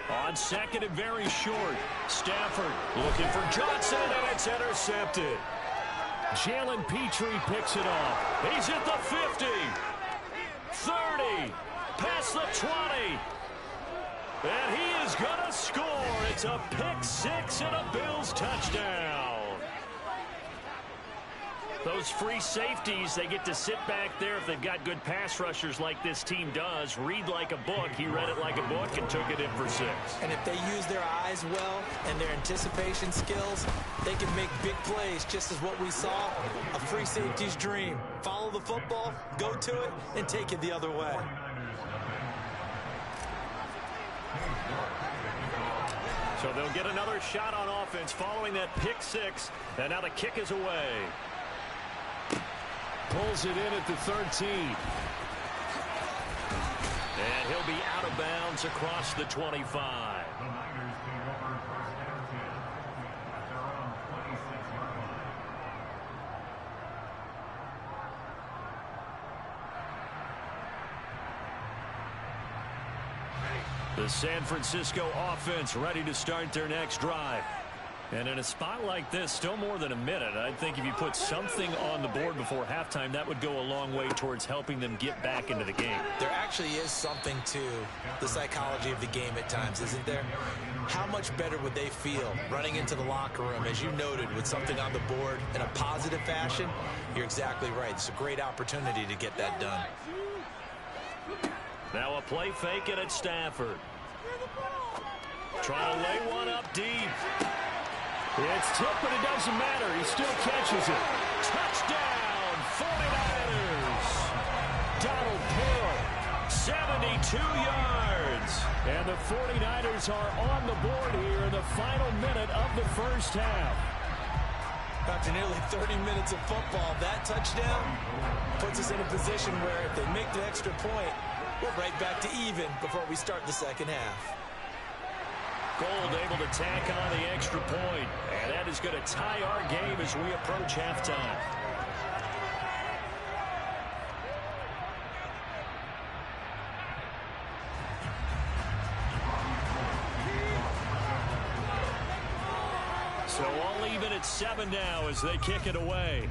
On 2nd and very short, Stafford looking for Johnson, and it's intercepted. Jalen Petrie picks it off. He's at the 50, 30, past the 20, and he is going to score. It's a pick 6 and a Bills touchdown. Those free safeties, they get to sit back there if they've got good pass rushers like this team does. Read like a book. He read it like a book and took it in for 6. And if they use their eyes well and their anticipation skills, they can make big plays, just as what we saw, a free safety's dream. Follow the football, go to it, and take it the other way. So they'll get another shot on offense following that pick 6, and now the kick is away. Pulls it in at the 13. And he'll be out of bounds across the 25. The Niners take over 1st and 10 at their own 26-yard line. The San Francisco offense ready to start their next drive. And in a spot like this, still more than a minute, I think if you put something on the board before halftime, that would go a long way towards helping them get back into the game. There actually is something to the psychology of the game at times, isn't there? How much better would they feel running into the locker room, as you noted, with something on the board in a positive fashion? You're exactly right. It's a great opportunity to get that done. Now a play fake it at Stafford. Trying to lay one up deep. It's tipped, but it doesn't matter. He still catches it. Touchdown, 49ers. Donald Pill, 72 yards. And the 49ers are on the board here in the final minute of the first half. After nearly 30 minutes of football, that touchdown puts us in a position where if they make the extra point, we're right back to even before we start the second half. Gold able to tack on the extra point, and that is going to tie our game as we approach halftime. So all even at 7 now as they kick it away.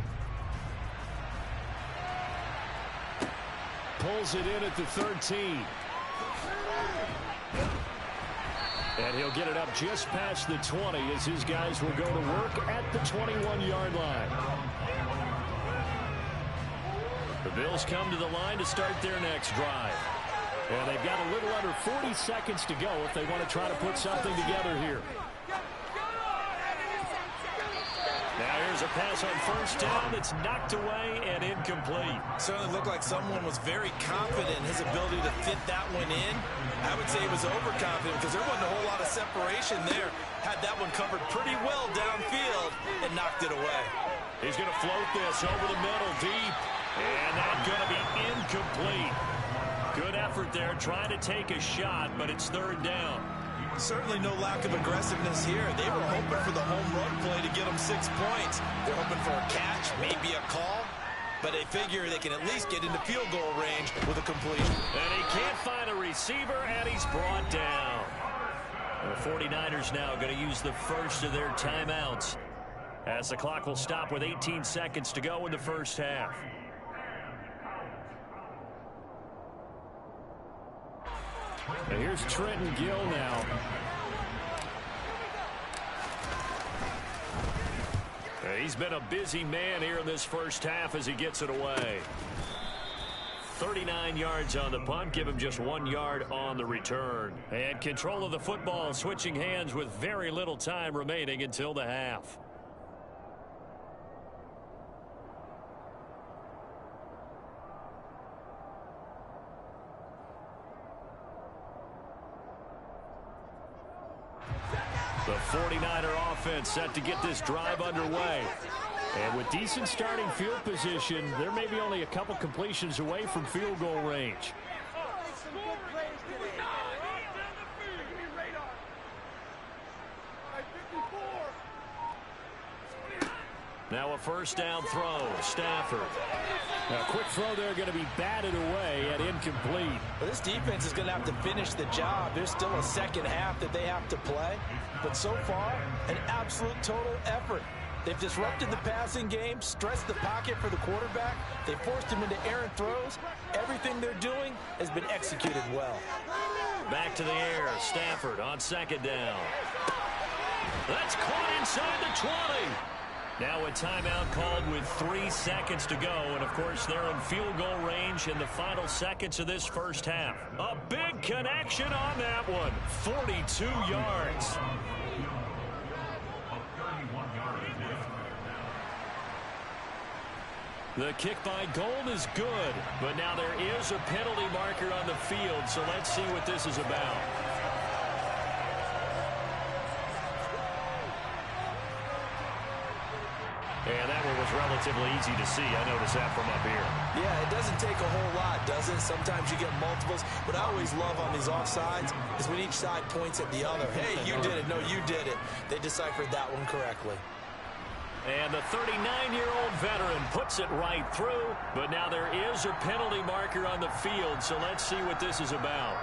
Pulls it in at the 13. And he'll get it up just past the 20 as his guys will go to work at the 21-yard line. The Bills come to the line to start their next drive. And they've got a little under 40 seconds to go if they want to try to put something together here. Now here's a pass on first down that's knocked away and incomplete. Certainly looked like someone was very confident in his ability to fit that one in. I would say he was overconfident because there wasn't a whole lot of separation there. Had that one covered pretty well downfield and knocked it away. He's going to float this over the middle deep. And that's going to be incomplete. Good effort there trying to take a shot, but it's third down. Certainly no lack of aggressiveness here. They were hoping for the home run play to get them 6 points. They're hoping for a catch, maybe a call. But they figure they can at least get into field goal range with a completion. And he can't find a receiver, and he's brought down. And the 49ers now going to use the first of their timeouts as the clock will stop with 18 seconds to go in the first half. And here's Trenton Gill now. He's been a busy man here in this first half as he gets it away. 39 yards on the punt, give him just 1 yard on the return. And control of the football switching hands with very little time remaining until the half. The 49er offense set to get this drive underway. And with decent starting field position, there may be only a couple completions away from field goal range. Now a first down throw, Stafford. Now a quick throw there going to be batted away and incomplete. Well, this defense is going to have to finish the job. There's still a second half that they have to play. But so far, an absolute total effort. They've disrupted the passing game, stressed the pocket for the quarterback. They forced him into errant throws. Everything they're doing has been executed well. Back to the air, Stafford on second down. That's caught inside the 20. Now a timeout called with 3 seconds to go. And, of course, they're in field goal range in the final seconds of this first half. A big connection on that one. 42 yards. The kick by Gold is good, but now there is a penalty marker on the field, so let's see what this is about. And that one was relatively easy to see. I noticed that from up here. Yeah, it doesn't take a whole lot, does it? Sometimes you get multiples. What I always love on these offsides is when each side points at the other. Hey, you did it. No, you did it. They deciphered that one correctly. And the 39-year-old veteran puts it right through, but now there is a penalty marker on the field, so let's see what this is about.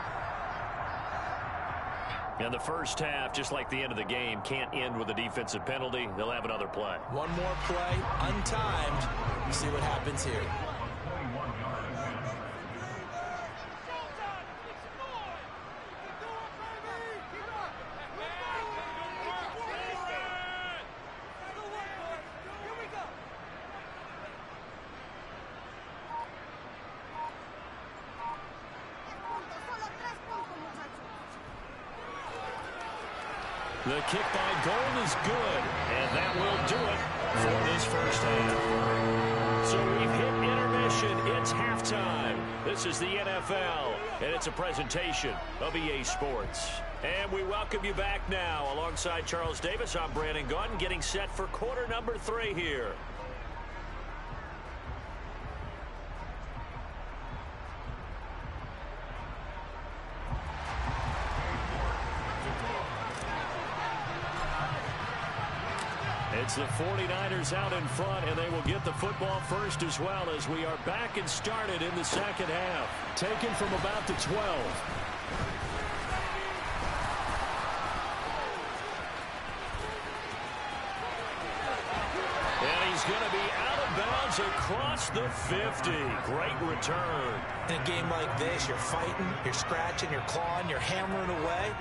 And the first half, just like the end of the game, can't end with a defensive penalty. They'll have another play. One more play, untimed. See what happens here. The kick by Gold is good, and that will do it for this first half. So we've hit intermission. It's halftime. This is the NFL, and it's a presentation of EA Sports. And we welcome you back now. Alongside Charles Davis, I'm Brandon Gaudin, getting set for quarter number 3 here. It's the 49ers out in front, and they will get the football first as well as we are back and started in the second half. Taken from about the 12. And he's going to be out of bounds across the 50. Great return. In a game like this, you're fighting, you're scratching, you're clawing, you're hammering away.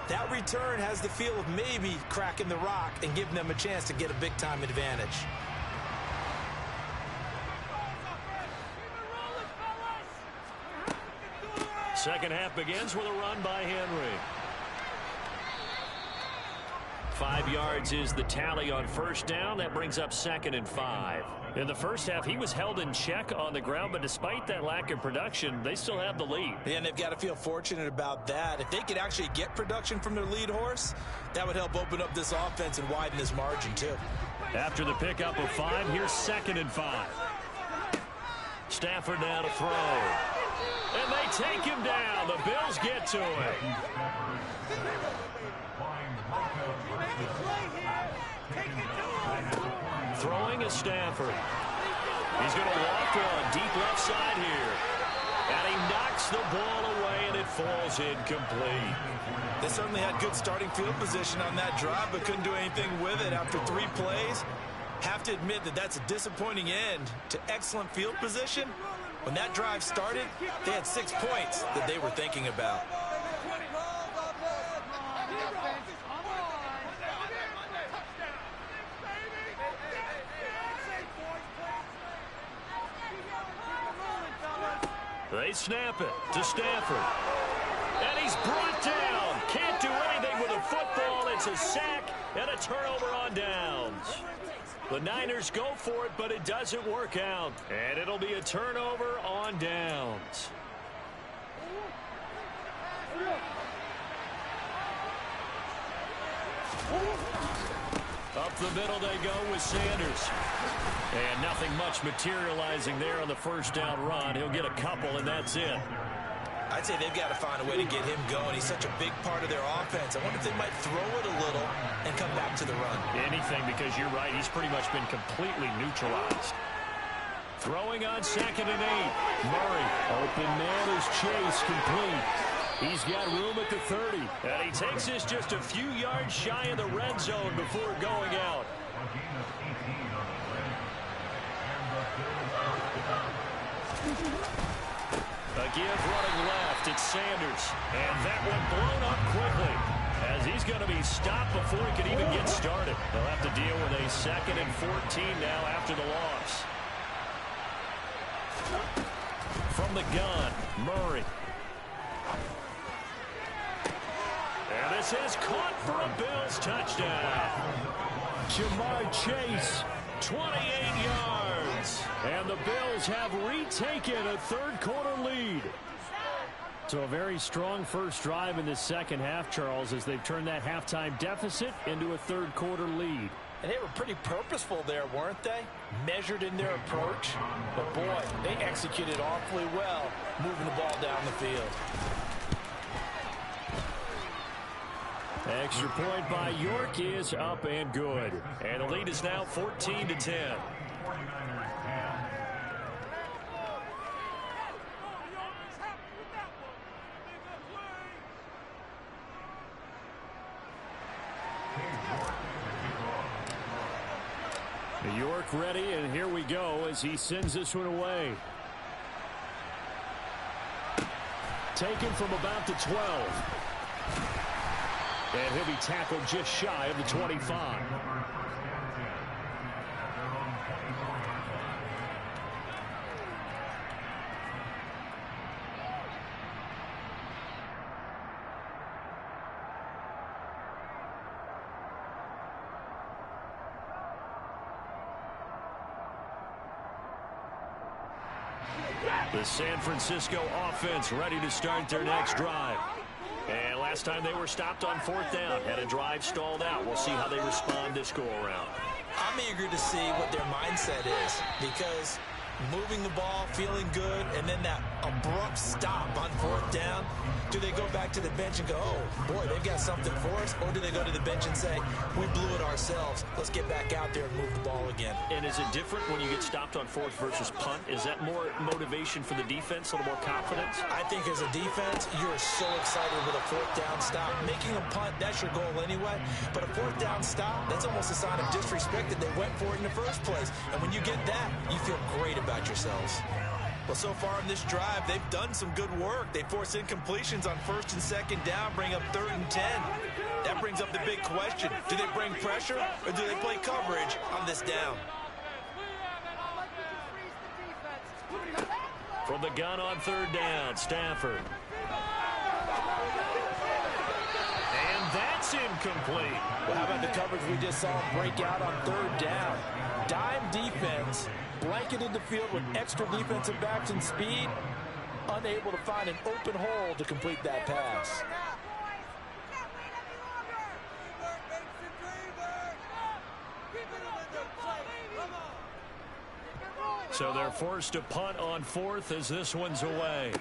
That return has the feel of maybe cracking the rock and giving them a chance to get a big-time advantage. Second half begins with a run by Henry. 5 yards is the tally on first down. That brings up 2nd and 5. In the first half, he was held in check on the ground, but despite that lack of production, they still have the lead. And they've got to feel fortunate about that. If they could actually get production from their lead horse, that would help open up this offense and widen this margin too. After the pickup of 5, here's 2nd and 5. Stafford now to throw. And they take him down. The Bills get to him. Throwing is Stafford. He's going to walk on deep left side here. And he knocks the ball away, and it falls incomplete. They certainly had good starting field position on that drive, but couldn't do anything with it after 3 plays. Have to admit that that's a disappointing end to excellent field position. When that drive started, they had 6 points that they were thinking about. They snap it to Stafford. And he's brought down. Can't do anything with a football. It's a sack and a turnover on downs. The Niners go for it, but it doesn't work out. And it'll be a turnover on downs. Up the middle they go with Sanders. And nothing much materializing there on the first down run. He'll get a couple, and that's it. I'd say they've got to find a way to get him going. He's such a big part of their offense. I wonder if they might throw it a little and come back to the run. Anything, because you're right. He's pretty much been completely neutralized. Throwing on 2nd and 8. Murray. Open man is Chase, complete. He's got room at the 30. And he takes this just a few yards shy of the red zone before going out. A give running left. It's Sanders. And that one blown up quickly, as he's going to be stopped before he can even get started. They'll have to deal with a 2nd and 14 now after the loss. From the gun, Murray. And this is caught for a Bills touchdown. Jamar Chase, 28 yards. And the Bills have retaken a third-quarter lead. So a very strong first drive in the second half, Charles, as they've turned that halftime deficit into a third-quarter lead. And they were pretty purposeful there, weren't they? Measured in their approach. But, boy, they executed awfully well moving the ball down the field. Extra point by York is up and good. And the lead is now 14-10. New York ready, and here we go as he sends this one away. Taken from about the 12. And he'll be tackled just shy of the 25. The San Francisco offense ready to start their next drive. And last time they were stopped on 4th down, had a drive stalled out. We'll see how they respond this go-around. I'm eager to see what their mindset is, because moving the ball, feeling good, and then that abrupt stop on 4th down, do they go back to the bench and go, oh, boy, they've got something for us? Or do they go to the bench and say, we blew it ourselves, let's get back out there and move the ball again? And is it different when you get stopped on 4th versus punt? Is that more motivation for the defense, a little more confidence? I think as a defense, you're so excited with a 4th down stop. Making a punt, that's your goal anyway. But a 4th down stop, that's almost a sign of disrespect that they went for it in the first place. And when you get that, you feel great about yourselves. Well, so far in this drive, they've done some good work. They force incompletions on 1st and 2nd down, bring up 3rd and 10. That brings up the big question. Do they bring pressure or do they play coverage on this down? From the gun on 3rd down, Stafford. And that's incomplete. Well, how about the coverage we just saw break out on 3rd down? Dime defense, blanketed the field with extra defensive backs and speed, unable to find an open hole to complete that pass. So they're forced to punt on 4th as this one's away.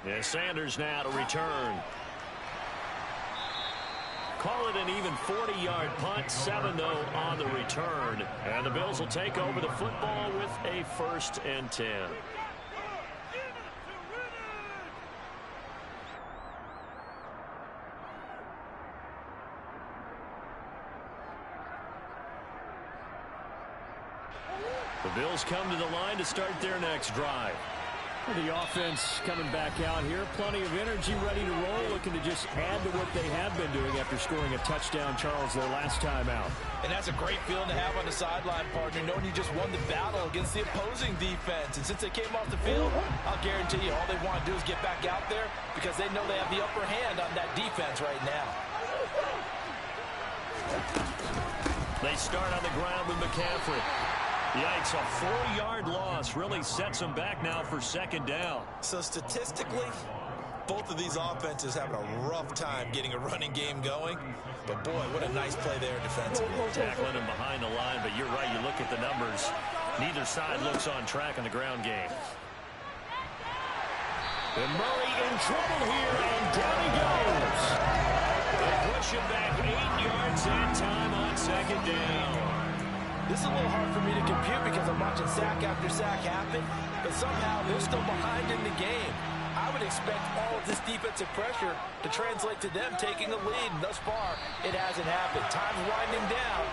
Yeah, Sanders now to return. Call it an even 40-yard punt, 7 though on the return. And the Bills will take over the football with a 1st and 10. The Bills come to the line to start their next drive. The offense coming back out here. Plenty of energy, ready to roll, looking to just add to what they have been doing after scoring a touchdown, Charles, their last time out. And that's a great feeling to have on the sideline, partner, knowing you just won the battle against the opposing defense. And since they came off the field, I'll guarantee you all they want to do is get back out there because they know they have the upper hand on that defense right now. They start on the ground with McCaffrey. Yikes, a 4-yard loss really sets them back now for 2nd down. So statistically, both of these offenses having a rough time getting a running game going. But boy, what a nice play there defensively. Tackling him behind the line, but you're right, you look at the numbers. Neither side looks on track in the ground game. And Murray in trouble here, and down he goes. They push him back 8 yards and time on 2nd down. This is a little hard for me to compute because I'm watching sack after sack happen, but somehow they're still behind in the game. I would expect all of this defensive pressure to translate to them taking a lead, and thus far, it hasn't happened. Time's winding down.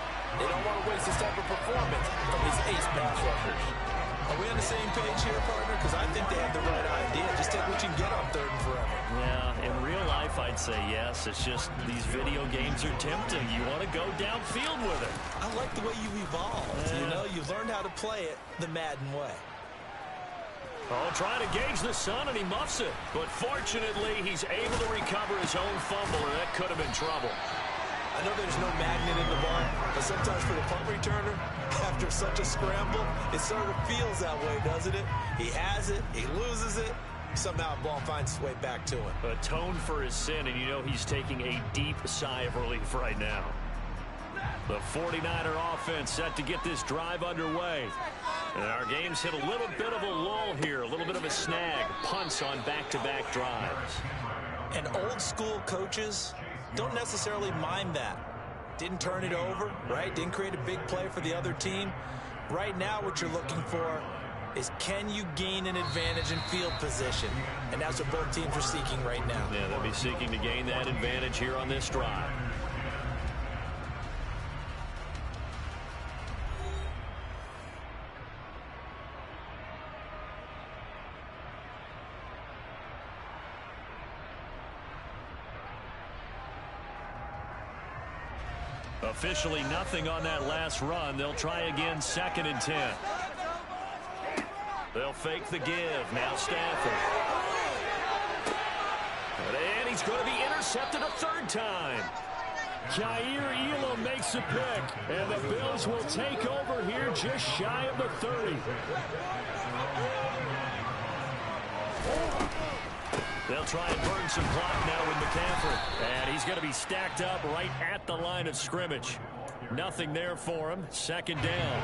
They don't want to waste this type of performance from these ace pass rushers. Are we on the same page here, partner? Because I think they have the right idea. Just take what you can get on 3rd and forever. Yeah, in real life, I'd say yes. It's just these video games are tempting. You want to go downfield with it. I like the way you've evolved. You know, you've learned how to play it the Madden way. Oh, trying to gauge the sun, and he muffs it. But fortunately, he's able to recover his own fumble, and that could have been trouble. I know there's no magnet in the bar, but sometimes for the punt returner, after such a scramble, it sort of feels that way, doesn't it? He has it, he loses it, somehow the ball finds its way back to him. Atone for his sin, and you know he's taking a deep sigh of relief right now. The 49er offense set to get this drive underway. And our game's hit a little bit of a lull here, a little bit of a snag. Punts on back-to-back drives. And old school coaches don't necessarily mind that. Didn't turn it over, right? Didn't create a big play for the other team. Right now what you're looking for is can you gain an advantage in field position? And that's what both teams are seeking right now. Yeah, they'll be seeking to gain that advantage here on this drive. Officially nothing on that last run. They'll try again, 2nd and 10. They'll fake the give. Now Stafford. And he's going to be intercepted a 3rd time. Kaiir Elam makes a pick, and the Bills will take over here just shy of the 30. They'll try and burn some clock now with McCaffrey. And he's going to be stacked up right at the line of scrimmage. Nothing there for him. 2nd down.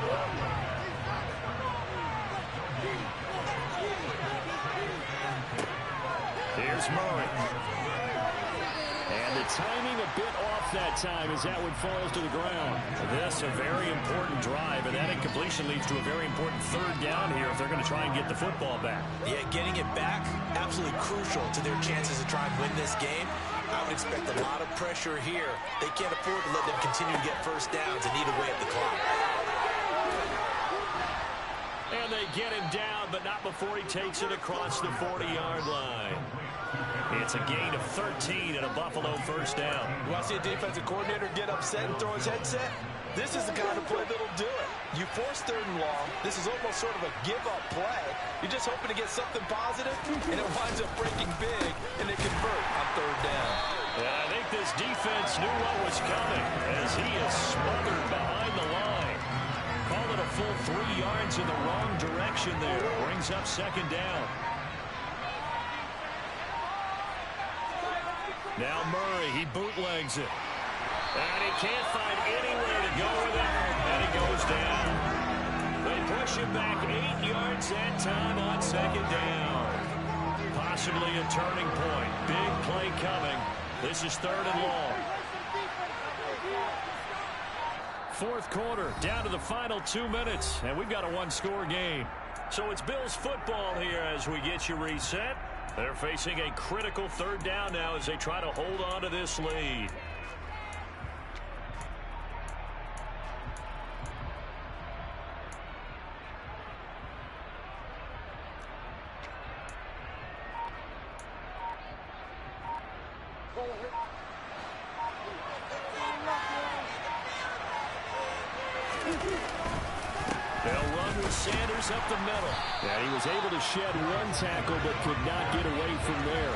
Here's Murray. And the timing a bit off that time as that one falls to the ground. This a very important drive, and that incompletion leads to a very important 3rd down here if they're going to try and get the football back. Yeah, getting it back, absolutely crucial to their chances to try and win this game. I would expect a lot of pressure here. They can't afford to let them continue to get 1st downs and eat away at the clock. And they get him down, but not before he takes it across the 40-yard line. It's a gain of 13 and a Buffalo 1st down. You want to see a defensive coordinator get upset and throw his headset? This is the kind of play that'll do it. You force 3rd and long. This is almost sort of a give-up play. You're just hoping to get something positive, and it winds up breaking big, and they convert on 3rd down. And I think this defense knew what was coming as he is smothered behind the line. Call it a full 3 yards in the wrong direction there. Brings up 2nd down. Now Murray, he bootlegs it. And he can't find anywhere to go with it. And he goes down. They push him back 8 yards that time on 2nd down. Possibly a turning point. Big play coming. This is 3rd and long. 4th quarter, down to the final 2 minutes. And we've got a 1-score game. So it's Bills football here as we get you reset. They're facing a critical 3rd down now as they try to hold on to this lead. They'll run with Sanders up the middle. And he was able to shed 1 tackle but could not get away from there.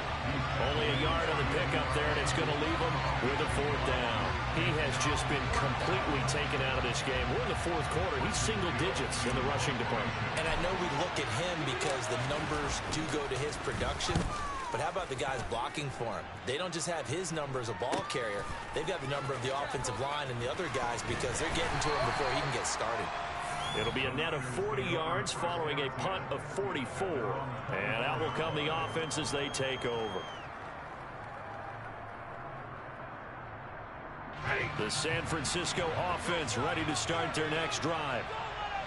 Only a yard on the pickup there, and it's going to leave him with a 4th down. He has just been completely taken out of this game. We're in the 4th quarter. He's single digits in the rushing department. And I know we look at him because the numbers do go to his production. But how about the guys blocking for him? They don't just have his number as a ball carrier. They've got the number of the offensive line and the other guys because they're getting to him before he can get started. It'll be a net of 40 yards following a punt of 44. And out will come the offense as they take over. The San Francisco offense ready to start their next drive.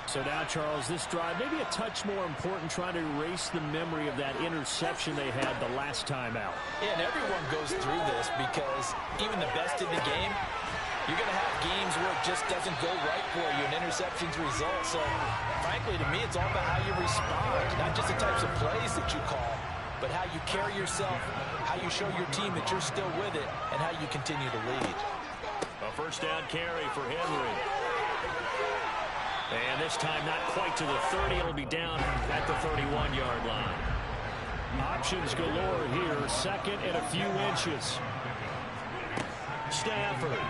So now, Charles, this drive maybe a touch more important, trying to erase the memory of that interception they had the last time out. Yeah, and everyone goes through this because even the best in the game, you're going to have games where it just doesn't go right for you, and interceptions result. So, frankly, to me, it's all about how you respond, not just the types of plays that you call, but how you carry yourself, how you show your team that you're still with it, and how you continue to lead. A 1st down carry for Henry. And this time not quite to the 30. It'll be down at the 31-yard line. Options galore here. 2nd and a few inches. Stafford.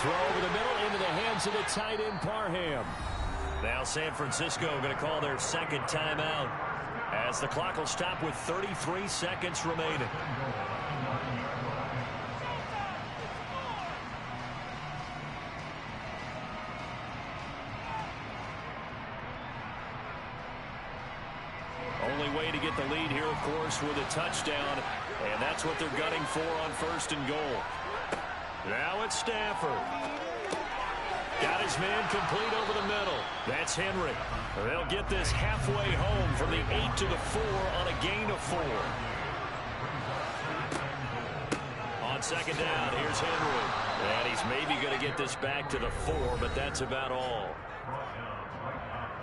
Throw over the middle into the hands of the tight end, Parham. Now San Francisco going to call their 2nd timeout as the clock will stop with 33 seconds remaining. Only way to get the lead here, of course, with a touchdown, and that's what they're gunning for on 1st and goal. Now it's Stafford. Got his man complete over the middle. That's Henry. They'll get this halfway home from the 8 to the 4 on a gain of 4. On 2nd down, here's Henry. And he's maybe going to get this back to the 4, but that's about all.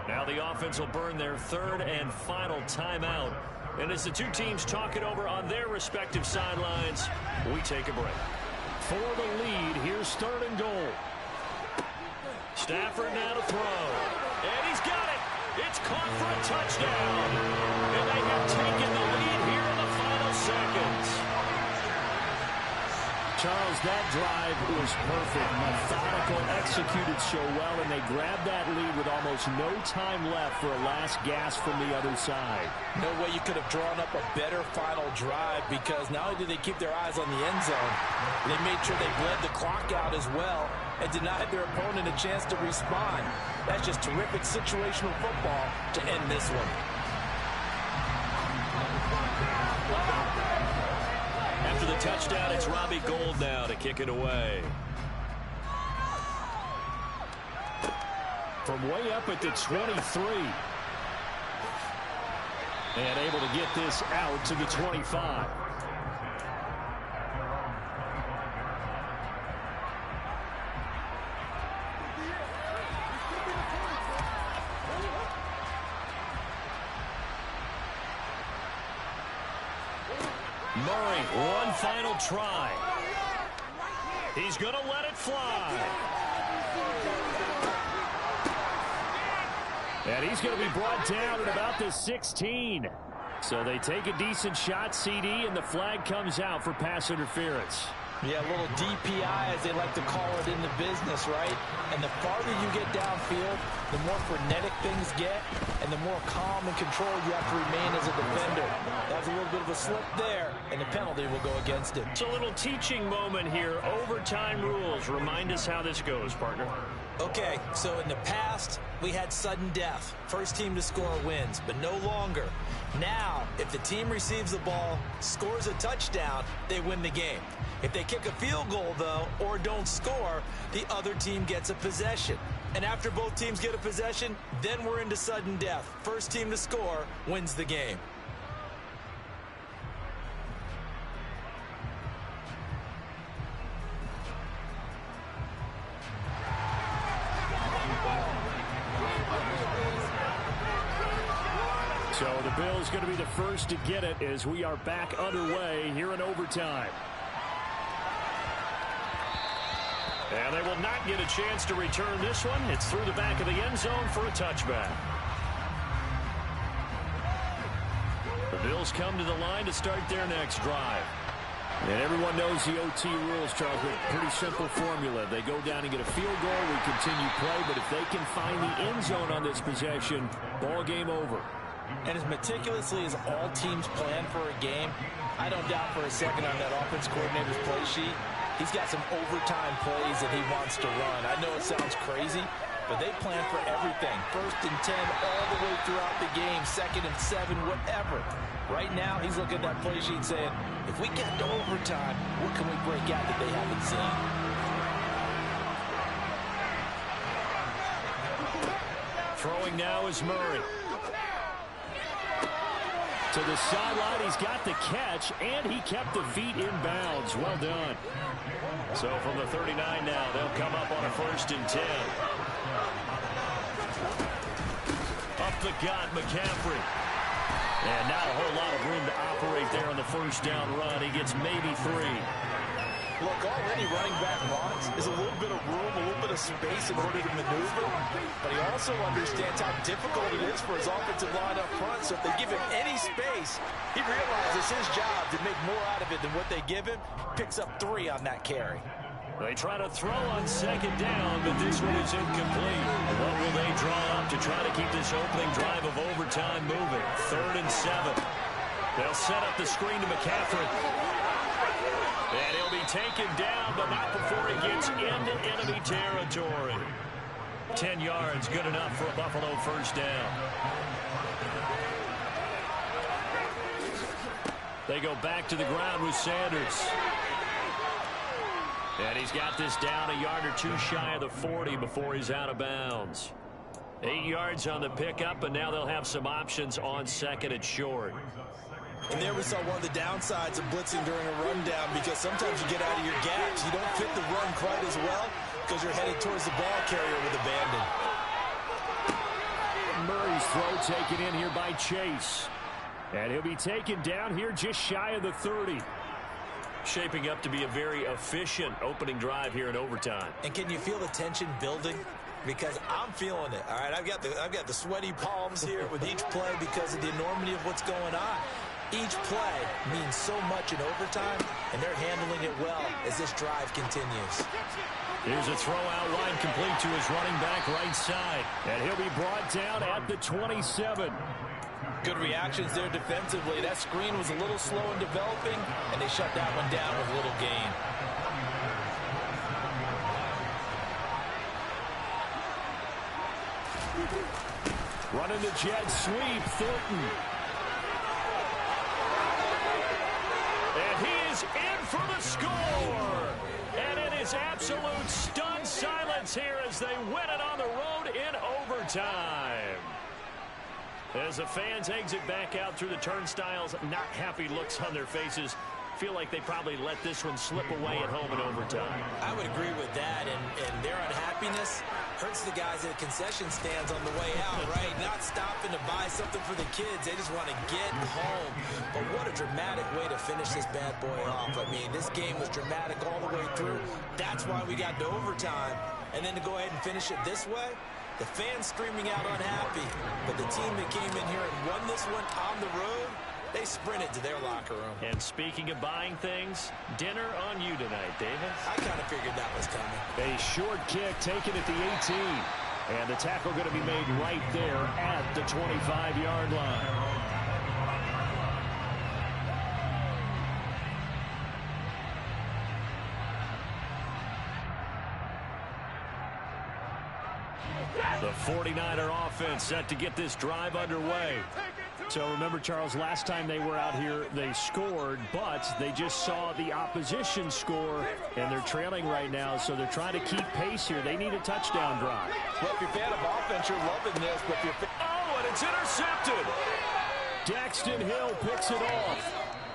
Now the offense will burn their 3rd and final timeout. And as the two teams talk it over on their respective sidelines, we take a break. for the lead. Here's third and goal. Stafford now to throw. And he's got it. It's caught for a touchdown. And they have taken the lead here in the final seconds. Charles, that drive was perfect. Methodical, executed so well, and they grabbed that lead with almost no time left for a last gasp from the other side. No way you could have drawn up a better final drive, because not only did they keep their eyes on the end zone, they made sure they bled the clock out as well and denied their opponent a chance to respond. That's just terrific situational football to end this one. After the touchdown, it's Robbie Gould now to kick it away. From way up at the 23. And able to get this out to the 25. Murray, one final try. He's going to let it fly. And he's going to be brought down at about the 16. So they take a decent shot, CD, and the flag comes out for pass interference. Yeah, a little DPI, as they like to call it in the business, right? And the farther you get downfield, the more frenetic things get, and the more calm and controlled you have to remain as a defender. That was a little bit of a slip there, and the penalty will go against it. It's a little teaching moment here. Overtime rules. Remind us how this goes, partner. Okay, so in the past, we had sudden death. First team to score wins, but no longer. Now, if the team receives the ball, scores a touchdown, they win the game. If they kick a field goal, though, or don't score, the other team gets a possession. And after both teams get a possession, then we're into sudden death. First team to score wins the game. So the Bills going to be the first to get it as we are back underway here in overtime. And they will not get a chance to return this one. It's through the back of the end zone for a touchback. The Bills come to the line to start their next drive. And everyone knows the OT rules, Charles, but pretty simple formula. They go down and get a field goal, we continue play, but if they can find the end zone on this possession, ball game over. And as meticulously as all teams plan for a game, I don't doubt for a second on that offense coordinator's play sheet, he's got some overtime plays that he wants to run. I know it sounds crazy, but they plan for everything. 1st and 10 all the way throughout the game, 2nd and 7, whatever. Right now, he's looking at that play sheet saying, if we get to overtime, what can we break out that they haven't seen? Throwing now is Murray. To the sideline, he's got the catch, and he kept the feet in bounds. Well done. So from the 39 now, they'll come up on a 1st and 10. Up the gut, McCaffrey. And not a whole lot of room to operate there on the first down run. He gets maybe 3. Look, already running back wants is a little bit of room, a little bit of space in order to maneuver, but he also understands how difficult it is for his offensive line up front, so if they give him any space, he realizes his job to make more out of it than what they give him, picks up 3 on that carry. They try to throw on 2nd down, but this one is incomplete. What will they draw up to try to keep this opening drive of overtime moving? 3rd and 7. They'll set up the screen to McCaffrey. And he'll be taken down, but not before he gets into enemy territory. 10 yards, good enough for a Buffalo first down. They go back to the ground with Sanders. And he's got this down a yard or 2 shy of the 40 before he's out of bounds. 8 yards on the pickup, and now they'll have some options on 2nd and short. And there we saw one of the downsides of blitzing during a rundown, because sometimes you get out of your gaps. You don't fit the run quite as well because you're headed towards the ball carrier with abandon. Murray's throw taken in here by Chase. And he'll be taken down here just shy of the 30. Shaping up to be a very efficient opening drive here in overtime. And can you feel the tension building? Because I'm feeling it, all right? I've got the sweaty palms here with each play because of the enormity of what's going on. Each play means so much in overtime, and they're handling it well as this drive continues. Here's a throw out wide complete to his running back right side. And he'll be brought down at the 27. Good reactions there defensively. That screen was a little slow in developing, and they shut that one down with little gain. Running the jet sweep, Thornton. And he is in for the score. And it is absolute stunned silence here as they win it on the road in overtime. As the fans exit back out through the turnstiles, not happy looks on their faces. Feel like they probably let this one slip away at home in overtime. I would agree with that, and their unhappiness hurts the guys at the concession stands on the way out, right? Not stopping to buy something for the kids. They just want to get home. But what a dramatic way to finish this bad boy off. I mean, this game was dramatic all the way through. That's why we got to overtime. And then to go ahead and finish it this way, the fans screaming out unhappy. But the team that came in here and won this one on the road, they sprinted to their locker room. And speaking of buying things, dinner on you tonight, David. I kind of figured that was coming. A short kick taken at the 18. And the tackle going to be made right there at the 25-yard line. The 49er offense set to get this drive underway. So remember, Charles, last time they were out here, they scored, but they just saw the opposition score, and they're trailing right now, so they're trying to keep pace here. They need a touchdown drive. Well, if you're a fan of offense, you're loving this, but if you're... Oh, and it's intercepted. Daxton Hill picks it off.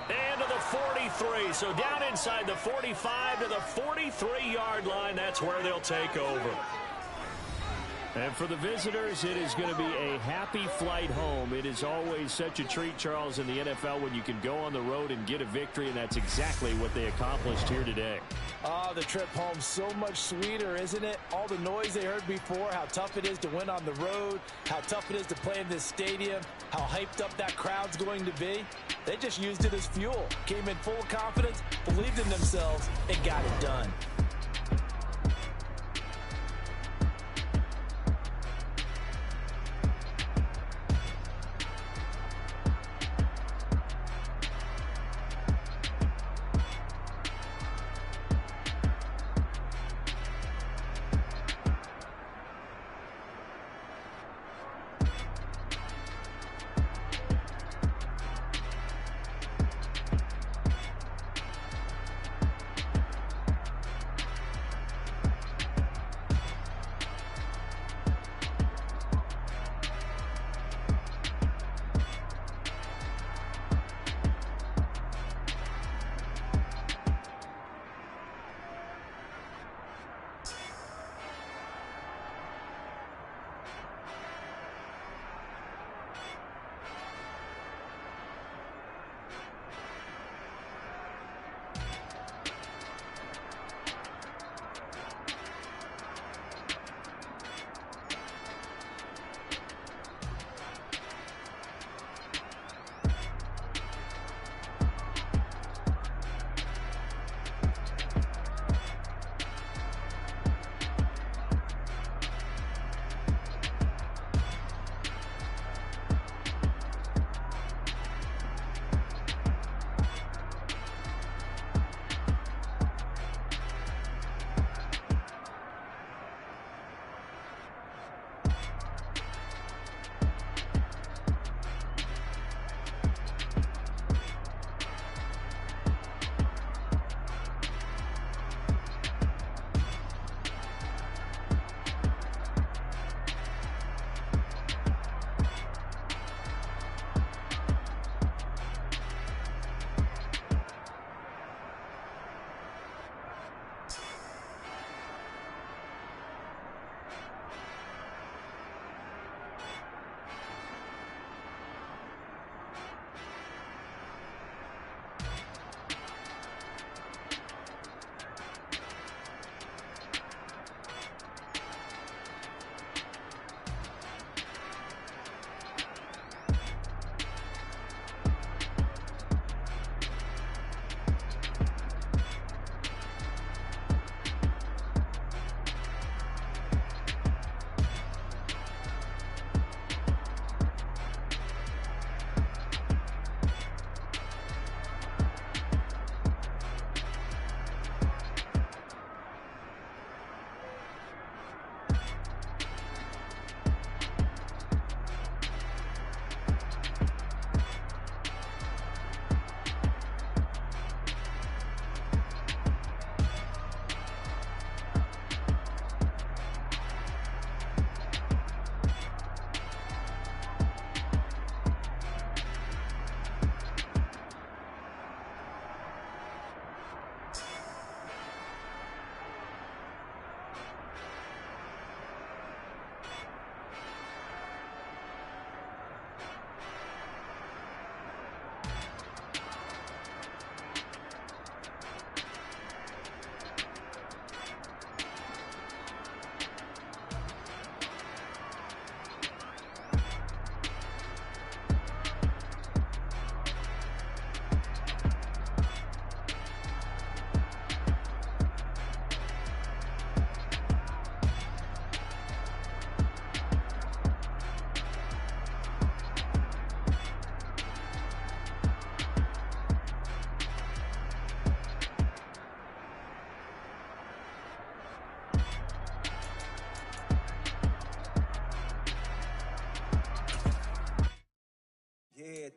And to the 43, so down inside the 45 to the 43-yard line. That's where they'll take over. And for the visitors, it is going to be a happy flight home. It is always such a treat, Charles, in the NFL when you can go on the road and get a victory, and that's exactly what they accomplished here today. Oh, the trip home so much sweeter, isn't it? All the noise they heard before, how tough it is to win on the road, how tough it is to play in this stadium, how hyped up that crowd's going to be. They just used it as fuel, came in full of confidence, believed in themselves, and got it done.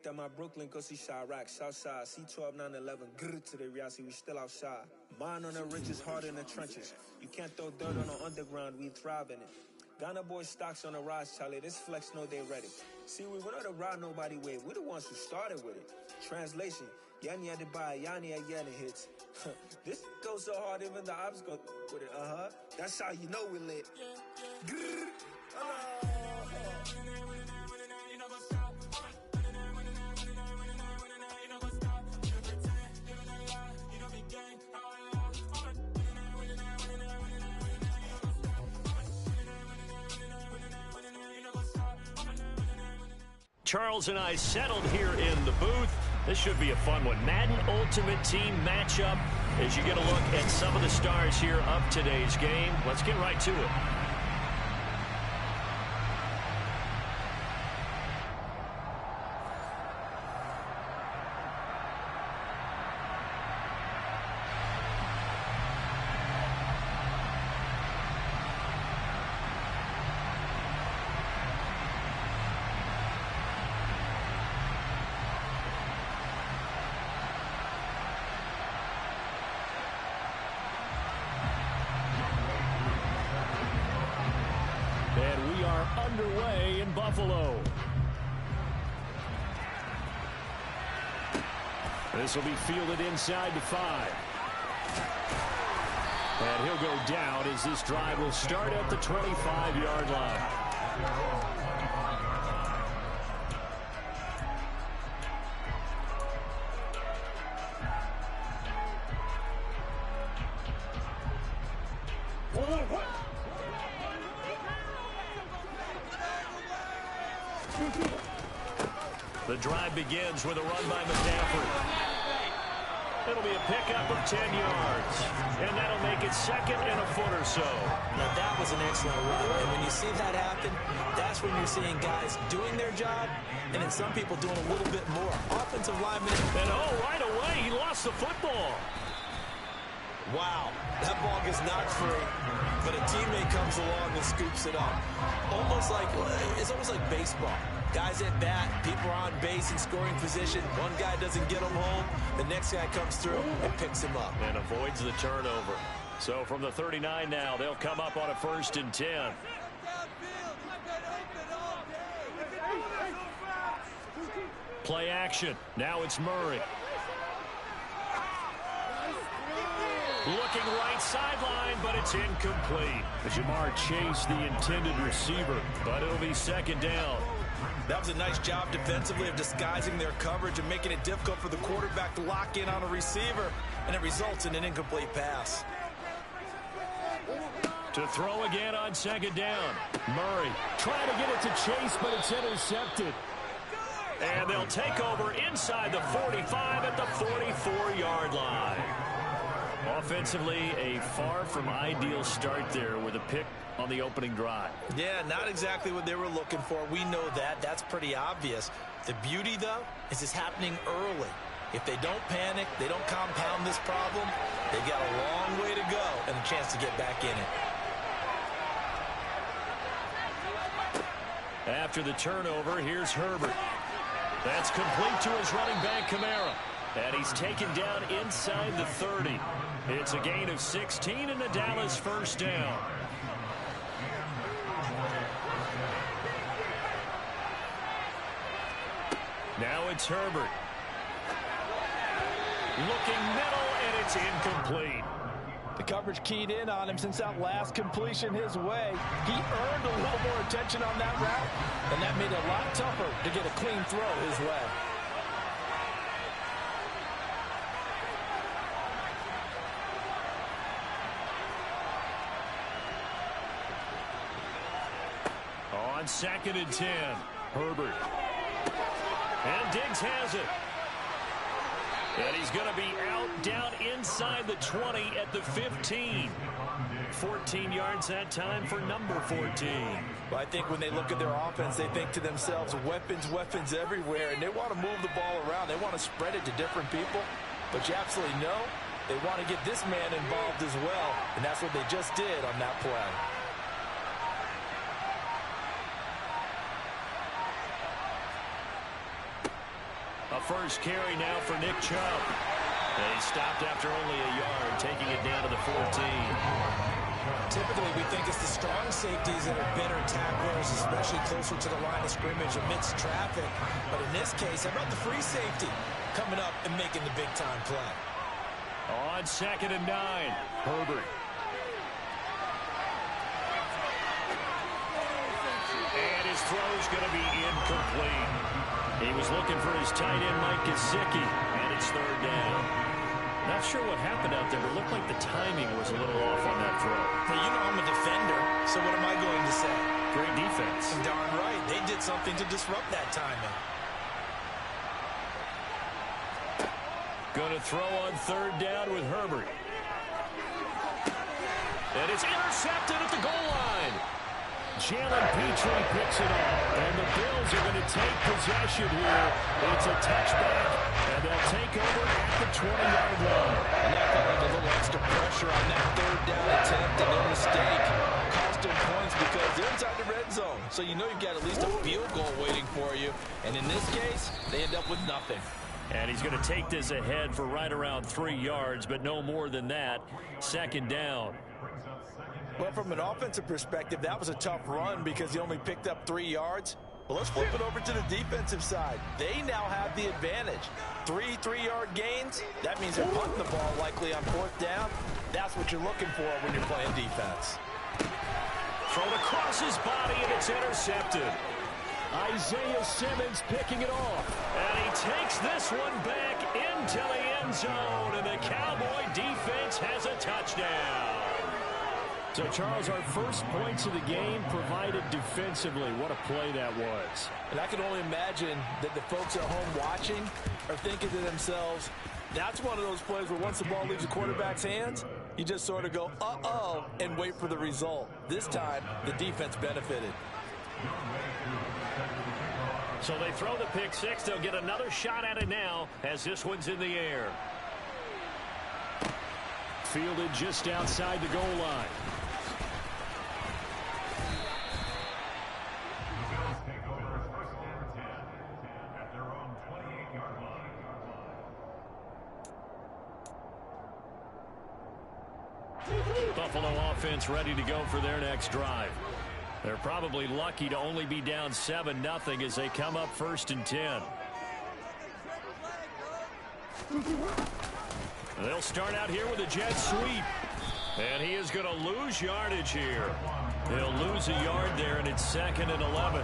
that my Brooklyn go see Chirac, Southside, C12, 911, grr to the reality, we still outside. Mine on the riches, hard in the trenches. You can't throw dirt on the underground, we thrive in it. Ghana boys stocks on the rise, Charlie, this flex know they ready. See, we not to ride nobody wave, we the ones who started with it. Translation, Yanni had to buy, Yanni had Yanni hits. This goes so hard, even the ops go with it, That's how you know we lit. Grr. Charles and I settled here in the booth. This should be a fun one. Madden Ultimate Team matchup as you get a look at some of the stars here of today's game. Let's get right to it. Underway in Buffalo. This will be fielded inside the 5. And he'll go down as this drive will start at the 25-yard line. The drive begins with a run by McCaffrey. It'll be a pickup of 10 yards. And that'll make it second and a foot or so. Now that was an excellent run. And when you see that happen, that's when you're seeing guys doing their job and then some people doing a little bit more. Offensive lineman. And right away, he lost the football. Wow, that ball gets knocked free, but a teammate comes along and scoops it up. It's almost like baseball. Guys at bat, people are on base in scoring position. One guy doesn't get him home, the next guy comes through and picks him up. And avoids the turnover. So from the 39 now, they'll come up on a 1st and 10. Play action. Now it's Murray. Looking right sideline, but it's incomplete. Jamar Chase, the intended receiver, but it'll be 2nd down. That was a nice job defensively of disguising their coverage and making it difficult for the quarterback to lock in on a receiver, and it results in an incomplete pass. To throw again on 2nd down. Murray trying to get it to Chase, but it's intercepted. And they'll take over inside the 45 at the 44-yard line. Offensively, a far from ideal start there with a pick on the opening drive. Yeah, not exactly what they were looking for. We know that. That's pretty obvious. The beauty, though, is it's happening early. If they don't panic, they don't compound this problem, they've got a long way to go and a chance to get back in it. After the turnover, here's Herbert. That's complete to his running back, Kamara. And he's taken down inside the 30. It's a gain of 16 and a Dallas 1st down. Now it's Herbert. Looking middle, and it's incomplete. The coverage keyed in on him since that last completion his way. He earned a little more attention on that route, and that made it a lot tougher to get a clean throw his way. On 2nd and 10, Herbert. And Diggs has it. And he's going to be out down inside the 20 at the 15. 14 yards that time for number 14. Well, I think when they look at their offense, they think to themselves, weapons everywhere, and they want to move the ball around. They want to spread it to different people. But you absolutely know they want to get this man involved as well, and that's what they just did on that play. first carry now for Nick Chubb. And he stopped after only a yard, taking it down to the 14. Typically, we think it's the strong safeties that are better tacklers, especially closer to the line of scrimmage amidst traffic. But in this case, how about the free safety coming up and making the big-time play? On 2nd and 9, Herbert. And his throw's going to be incomplete. He was looking for his tight end, Mike Gesicki, and it's 3rd down. Not sure what happened out there, but it looked like the timing was a little off on that throw. Hey, you know I'm a defender, so what am I going to say? Great defense. Darn right. They did something to disrupt that timing. Going to throw on 3rd down with Herbert. And it's intercepted at the goal line. Jalen Petrie picks it up, and the Bills are going to take possession here. It's a touchback, and they'll take over at the 20-yard line. And that felt like a little extra pressure on that 3rd down attempt, and their mistake cost them points because they're inside the red zone. So you know you've got at least a field goal waiting for you. And in this case, they end up with nothing. And he's going to take this ahead for right around 3 yards, but no more than that. 2nd down. Well, from an offensive perspective, that was a tough run because he only picked up 3 yards. But let's flip it over to the defensive side. They now have the advantage. 3 3-yard gains. That means they're punting the ball likely on 4th down. That's what you're looking for when you're playing defense. Thrown across his body, and it's intercepted. Isaiah Simmons picking it off. And he takes this one back into the end zone, and the Cowboy defense has a touchdown. So, Charles, our first points of the game provided defensively. What a play that was. And I can only imagine that the folks at home watching are thinking to themselves, that's one of those plays where once the ball leaves the quarterback's hands, you just sort of go, uh-oh, and wait for the result. This time, the defense benefited. So they throw the pick six. They'll get another shot at it now as this one's in the air. Fielded just outside the goal line. Buffalo offense ready to go for their next drive. They're probably lucky to only be down 7-0 as they come up 1st and 10. They'll start out here with a jet sweep. And he is going to lose yardage here. He'll lose a yard there, and it's 2nd and 11.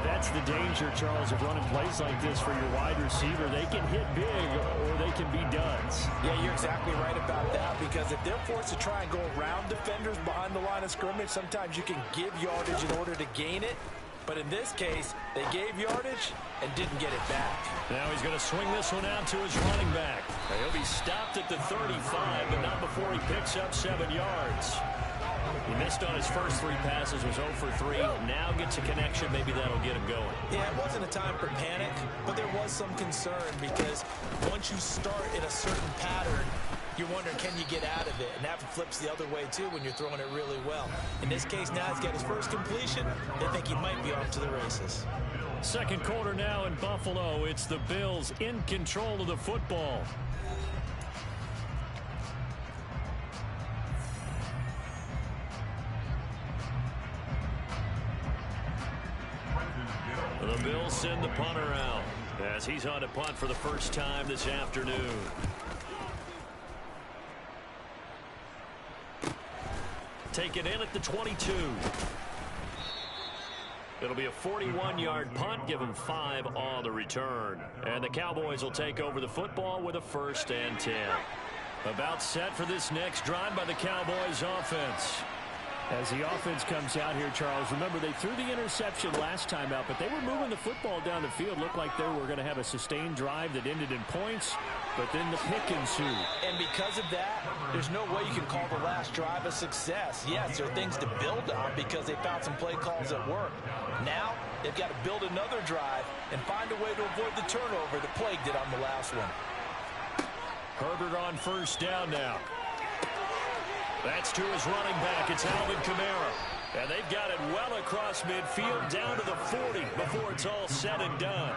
That's the danger, Charles, of running plays like this for your wide receiver. They can hit big or they can be duds. Yeah, you're exactly right about that, because if they're forced to try and go around defenders behind the line of scrimmage, sometimes you can give yardage in order to gain it. But in this case, they gave yardage and didn't get it back. Now he's going to swing this one out to his running back. He'll be stopped at the 35, but not before he picks up 7 yards. He missed on his first 3 passes, was 0 for 3. Now gets a connection. Maybe that'll get him going. Yeah, it wasn't a time for panic, but there was some concern because once you start in a certain pattern, you're wondering, can you get out of it? And that flips the other way, too, when you're throwing it really well. In this case, now he's got his first completion. They think he might be off to the races. Second quarter now in Buffalo. It's the Bills in control of the football. The Bills send the punter out as he's on to punt for the first time this afternoon. Taken in at the 22. It'll be a 41-yard punt, give him 5 on the return. And the Cowboys will take over the football with a 1st and 10. About set for this next drive by the Cowboys offense. As the offense comes out here, Charles, remember they threw the interception last time out, but they were moving the football down the field. Looked like they were going to have a sustained drive that ended in points, but then the pick ensued. And because of that, there's no way you can call the last drive a success. Yes, there are things to build on because they found some play calls that work. Now, they've got to build another drive and find a way to avoid the turnover that plagued it on the last one. Herbert on 1st down now. That's to his running back. It's Alvin Kamara. And they've got it well across midfield down to the 40 before it's all said and done.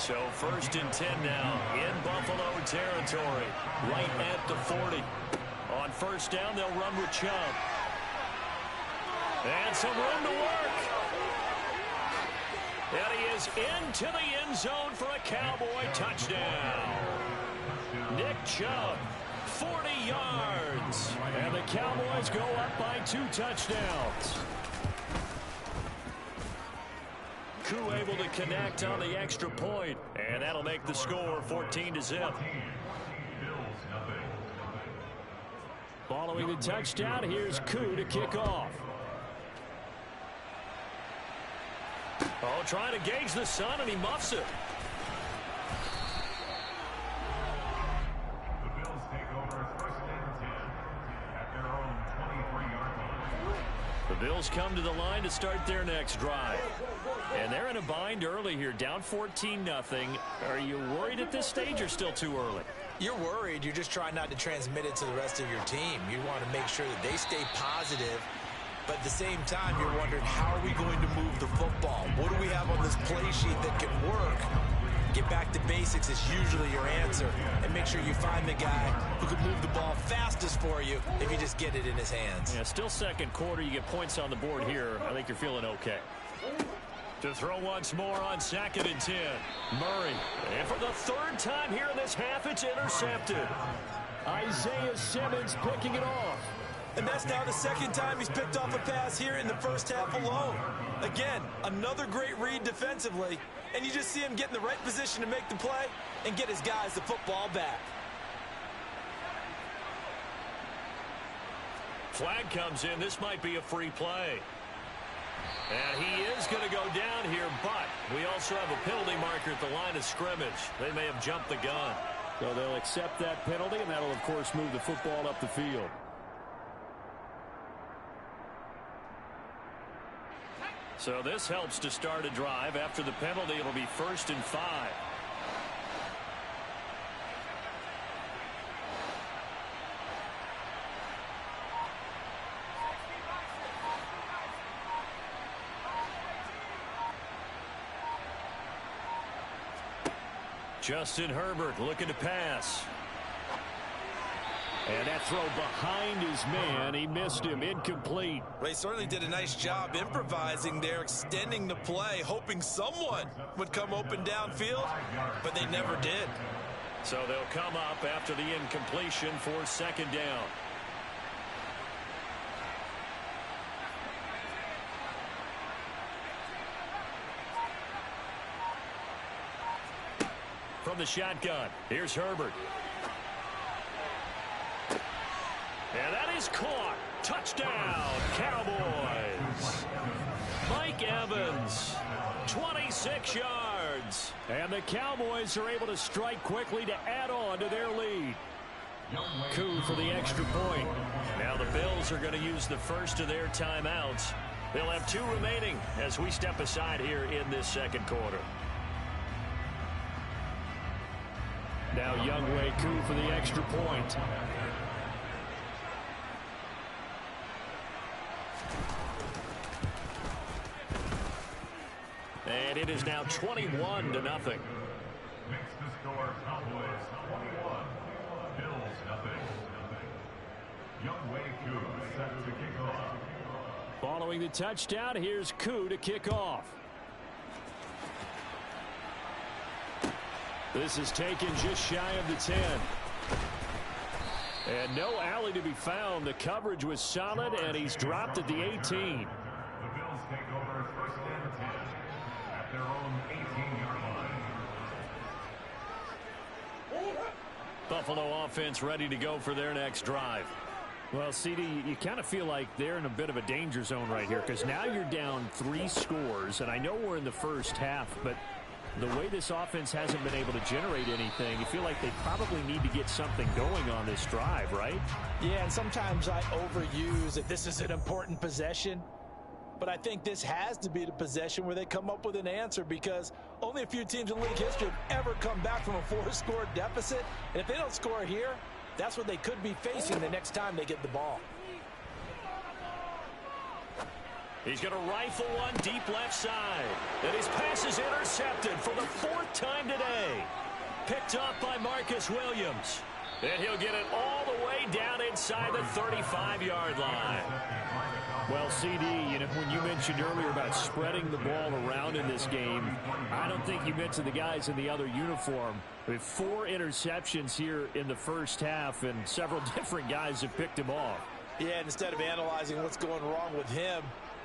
So 1st and 10 now in Buffalo territory, right at the 40. On 1st down, they'll run with Chubb. And some room to work. And he is into the end zone for a Cowboy touchdown. Nick Chubb, 40 yards. And the Cowboys go up by 2 touchdowns. Koo able to connect on the extra point, and that'll make the score 14-0. Following the touchdown, here's Koo to kick off. Oh, trying to gauge the sun, and he muffs it. The Bills take over 1st and 10 at their own 23-yard line. The Bills come to the line to start their next drive. And they're in a bind early here, down 14-0. Are you worried at this stage or still too early? You're worried. You're just trying not to transmit it to the rest of your team. You want to make sure that they stay positive. But at the same time, you're wondering, how are we going to move the football? What do we have on this play sheet that can work? Get back to basics is usually your answer. And make sure you find the guy who can move the ball fastest for you if you just get it in his hands. Yeah, still second quarter. You get points on the board here. I think you're feeling okay. To throw once more on 2nd and 10. Murray. And for the 3rd time here in this half, it's intercepted. Isaiah Simmons picking it off. And that's now the 2nd time he's picked off a pass here in the 1st half alone. Again, another great read defensively. And you just see him get in the right position to make the play and get his guys the football back. Flag comes in. This might be a free play. And he is going to go down here, but we also have a penalty marker at the line of scrimmage. They may have jumped the gun. So they'll accept that penalty, and that'll, of course, move the football up the field. So this helps to start a drive. After the penalty, it'll be 1st and 5. Justin Herbert looking to pass. And that throw behind his man. He missed him. Incomplete. They certainly did a nice job improvising there, extending the play, hoping someone would come open downfield, but they never did. So they'll come up after the incompletion for 2nd down. From the shotgun, here's Herbert. And that is caught. Touchdown, Cowboys. Mike Evans, 26 yards. And the Cowboys are able to strike quickly to add on to their lead. Koo for the extra point. Now the Bills are going to use the first of their timeouts. They'll have 2 remaining as we step aside here in this 2nd quarter. Now Younghoe Koo for the extra point. And it is now 21-0. Makes the score Cowboys 21, Bills nothing. Younghoe Koo set to kick off. Following the touchdown, here's Koo to kick off. This is taken just shy of the 10. And no alley to be found. The coverage was solid, and he's dropped at the 18. The Bills take over 1st and 10 at their own 18-yard line. Buffalo offense ready to go for their next drive. Well, CD, you kind of feel like they're in a bit of a danger zone right here because now you're down 3 scores, and I know we're in the 1st half, but the way this offense hasn't been able to generate anything, you feel like they probably need to get something going on this drive, right? Yeah, and sometimes I overuse that this is an important possession. But I think this has to be the possession where they come up with an answer because only a few teams in league history have ever come back from a 4-score deficit. And if they don't score here, that's what they could be facing the next time they get the ball. He's going to rifle one deep left side. And his pass is intercepted for the 4th time today. Picked up by Marcus Williams. And he'll get it all the way down inside the 35-yard line. Well, CD, when you mentioned earlier about spreading the ball around in this game, I don't think you mentioned the guys in the other uniform. With 4 interceptions here in the first half, and several different guys have picked him off. Yeah, instead of analyzing what's going wrong with him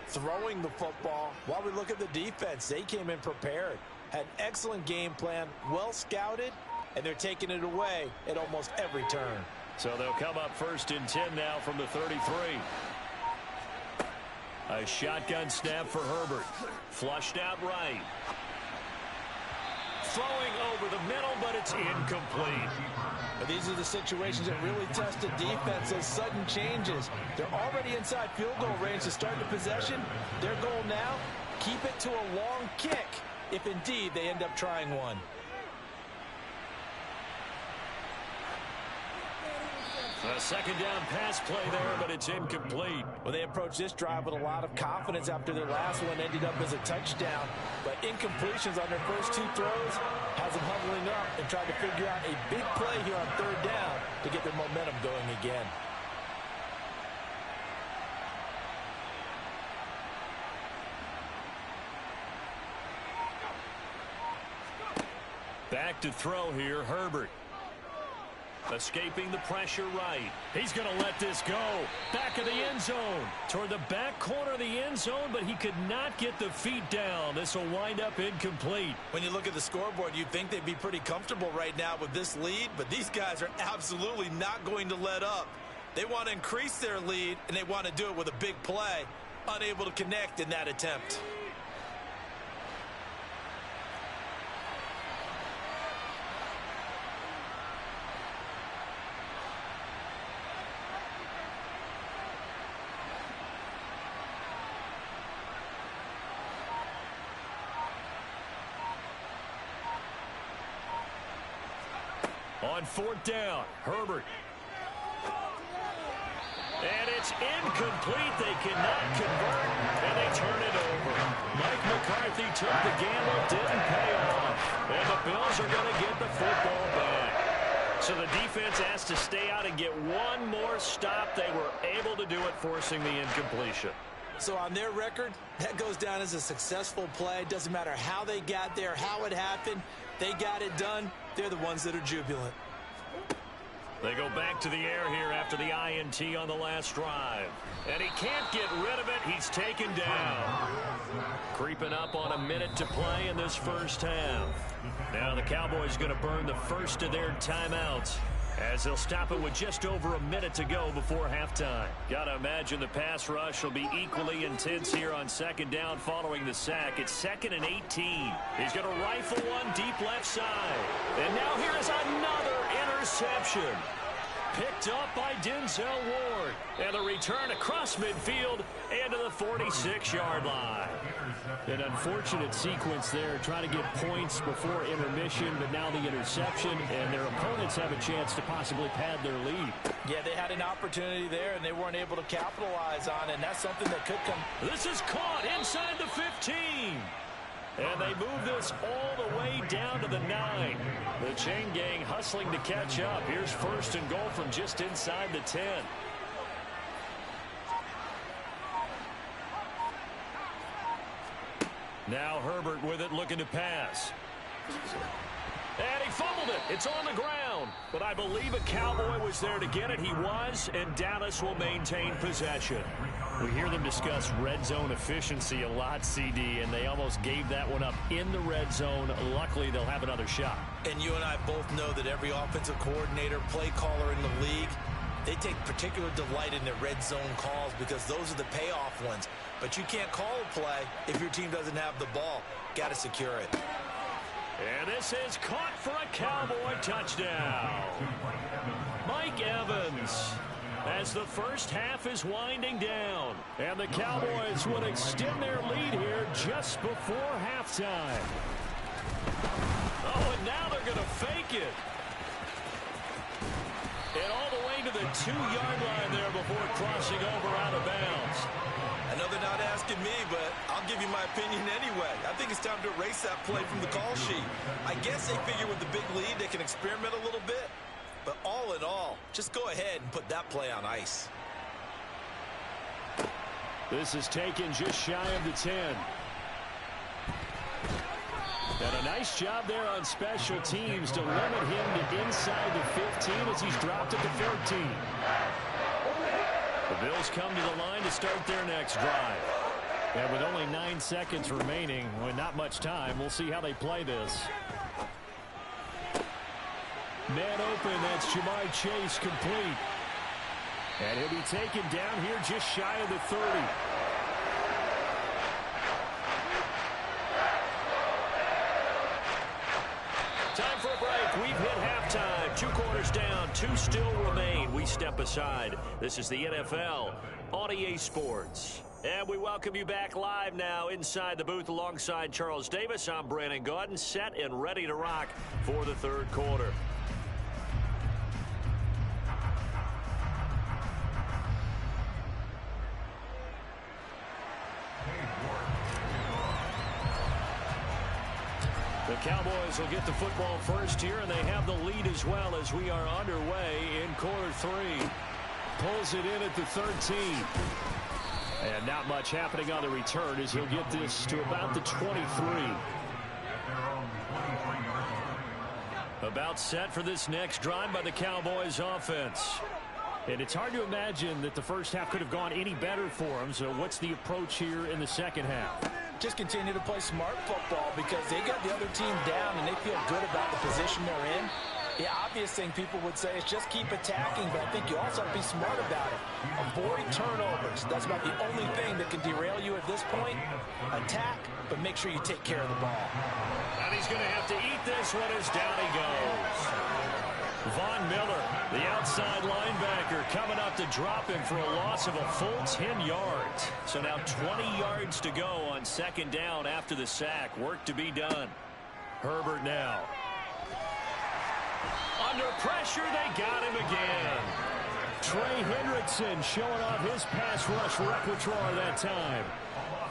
throwing the football, while we look at the defense, they came in prepared, had an excellent game plan, well scouted, and they're taking it away at almost every turn. So they'll come up 1st and 10 now from the 33. A shotgun snap for Herbert. Flushed out right. Throwing over the middle, but it's incomplete. But these are the situations that really test the defense, those sudden changes. They're already inside field goal range to start the possession. Their goal now, keep it to a long kick, if indeed they end up trying one. A 2nd down pass play there, but it's incomplete. Well, they approached this drive with a lot of confidence after their last one ended up as a touchdown. But incompletions on their first 2 throws has them huddling up and trying to figure out a big play here on 3rd down to get their momentum going again. Back to throw here, Herbert. Escaping the pressure right. He's going to let this go. Back of the end zone. Toward the back corner of the end zone, but he could not get the feet down. This will wind up incomplete. When you look at the scoreboard, you'd think they'd be pretty comfortable right now with this lead, but these guys are absolutely not going to let up. They want to increase their lead, and they want to do it with a big play. Unable to connect in that attempt. On 4th down, Herbert. And it's incomplete. They cannot convert, and they turn it over. Mike McCarthy took the gamble, didn't pay off. And the Bills are going to get the football back. So the defense has to stay out and get one more stop. They were able to do it, forcing the incompletion. So on their record, that goes down as a successful play. Doesn't matter how they got there, how it happened. They got it done. They're the ones that are jubilant. They go back to the air here after the INT on the last drive. And he can't get rid of it. He's taken down. Creeping up on a minute to play in this first half. Now the Cowboys going to burn the first of their timeouts, as they'll stop it with just over a minute to go before halftime. Got to imagine the pass rush will be equally intense here on 2nd down following the sack. It's 2nd and 18. He's going to rifle one deep left side. And now here is another interception. Picked up by Denzel Ward. And the return across midfield and to the 46-yard line. An unfortunate sequence there, trying to get points before intermission, but now the interception, and their opponents have a chance to possibly pad their lead. Yeah, they had an opportunity there, and they weren't able to capitalize on it, and that's something that could come. This is caught inside the 15. And they move this all the way down to the 9. The chain gang hustling to catch up. Here's 1st and goal from just inside the 10. Now Herbert with it, looking to pass. And he fumbled it. It's on the ground. But I believe a Cowboy was there to get it. He was, and Dallas will maintain possession. We hear them discuss red zone efficiency a lot, CD, and they almost gave that one up in the red zone. Luckily, they'll have another shot. And you and I both know that every offensive coordinator, play caller in the league, they take particular delight in their red zone calls because those are the payoff ones. But you can't call a play if your team doesn't have the ball. Got to secure it. And this is caught for a Cowboy touchdown. Mike Evans, as the first half is winding down. And the Cowboys will extend their lead here just before halftime. Oh, and now they're going to fake it. And all the way to the 2-yard line there before crossing over out of bounds. I know they're not asking me, but I'll give you my opinion anyway. I think it's time to erase that play from the call sheet. I guess they figure with the big lead they can experiment a little bit. But all in all, just go ahead and put that play on ice. This is taken just shy of the 10. And a nice job there on special teams to limit him to inside the 15 as he's dropped at the 14. The Bills come to the line to start their next drive. And with only 9 seconds remaining, with not much time, we'll see how they play this. Man open, that's Ja'Marr Chase complete. And he'll be taken down here just shy of the 30. Time for a break. We've hit halftime. 2 quarters down, 2 still remain. We step aside. This is the NFL on EA Sports. And we welcome you back live now inside the booth alongside Charles Davis. I'm Brandon Gaudin, set and ready to rock for the third quarter. The Cowboys will get the football first here, and they have the lead as well as we are underway in quarter 3. Pulls it in at the 13. And not much happening on the return as he'll get this to about the 23. About set for this next drive by the Cowboys offense. And it's hard to imagine that the first half could have gone any better for them. So what's the approach here in the second half? Just continue to play smart football because they got the other team down and they feel good about the position they're in. The obvious thing people would say is just keep attacking, but I think you also have to be smart about it. Avoid turnovers. That's about the only thing that can derail you at this point. Attack, but make sure you take care of the ball. And he's going to have to eat this one as down he goes. Von Miller, the outside linebacker, coming up to drop him for a loss of a full 10 yards. So now 20 yards to go on second down after the sack. Work to be done. Herbert now. Under pressure, they got him again. Trey Hendrickson showing off his pass rush repertoire that time.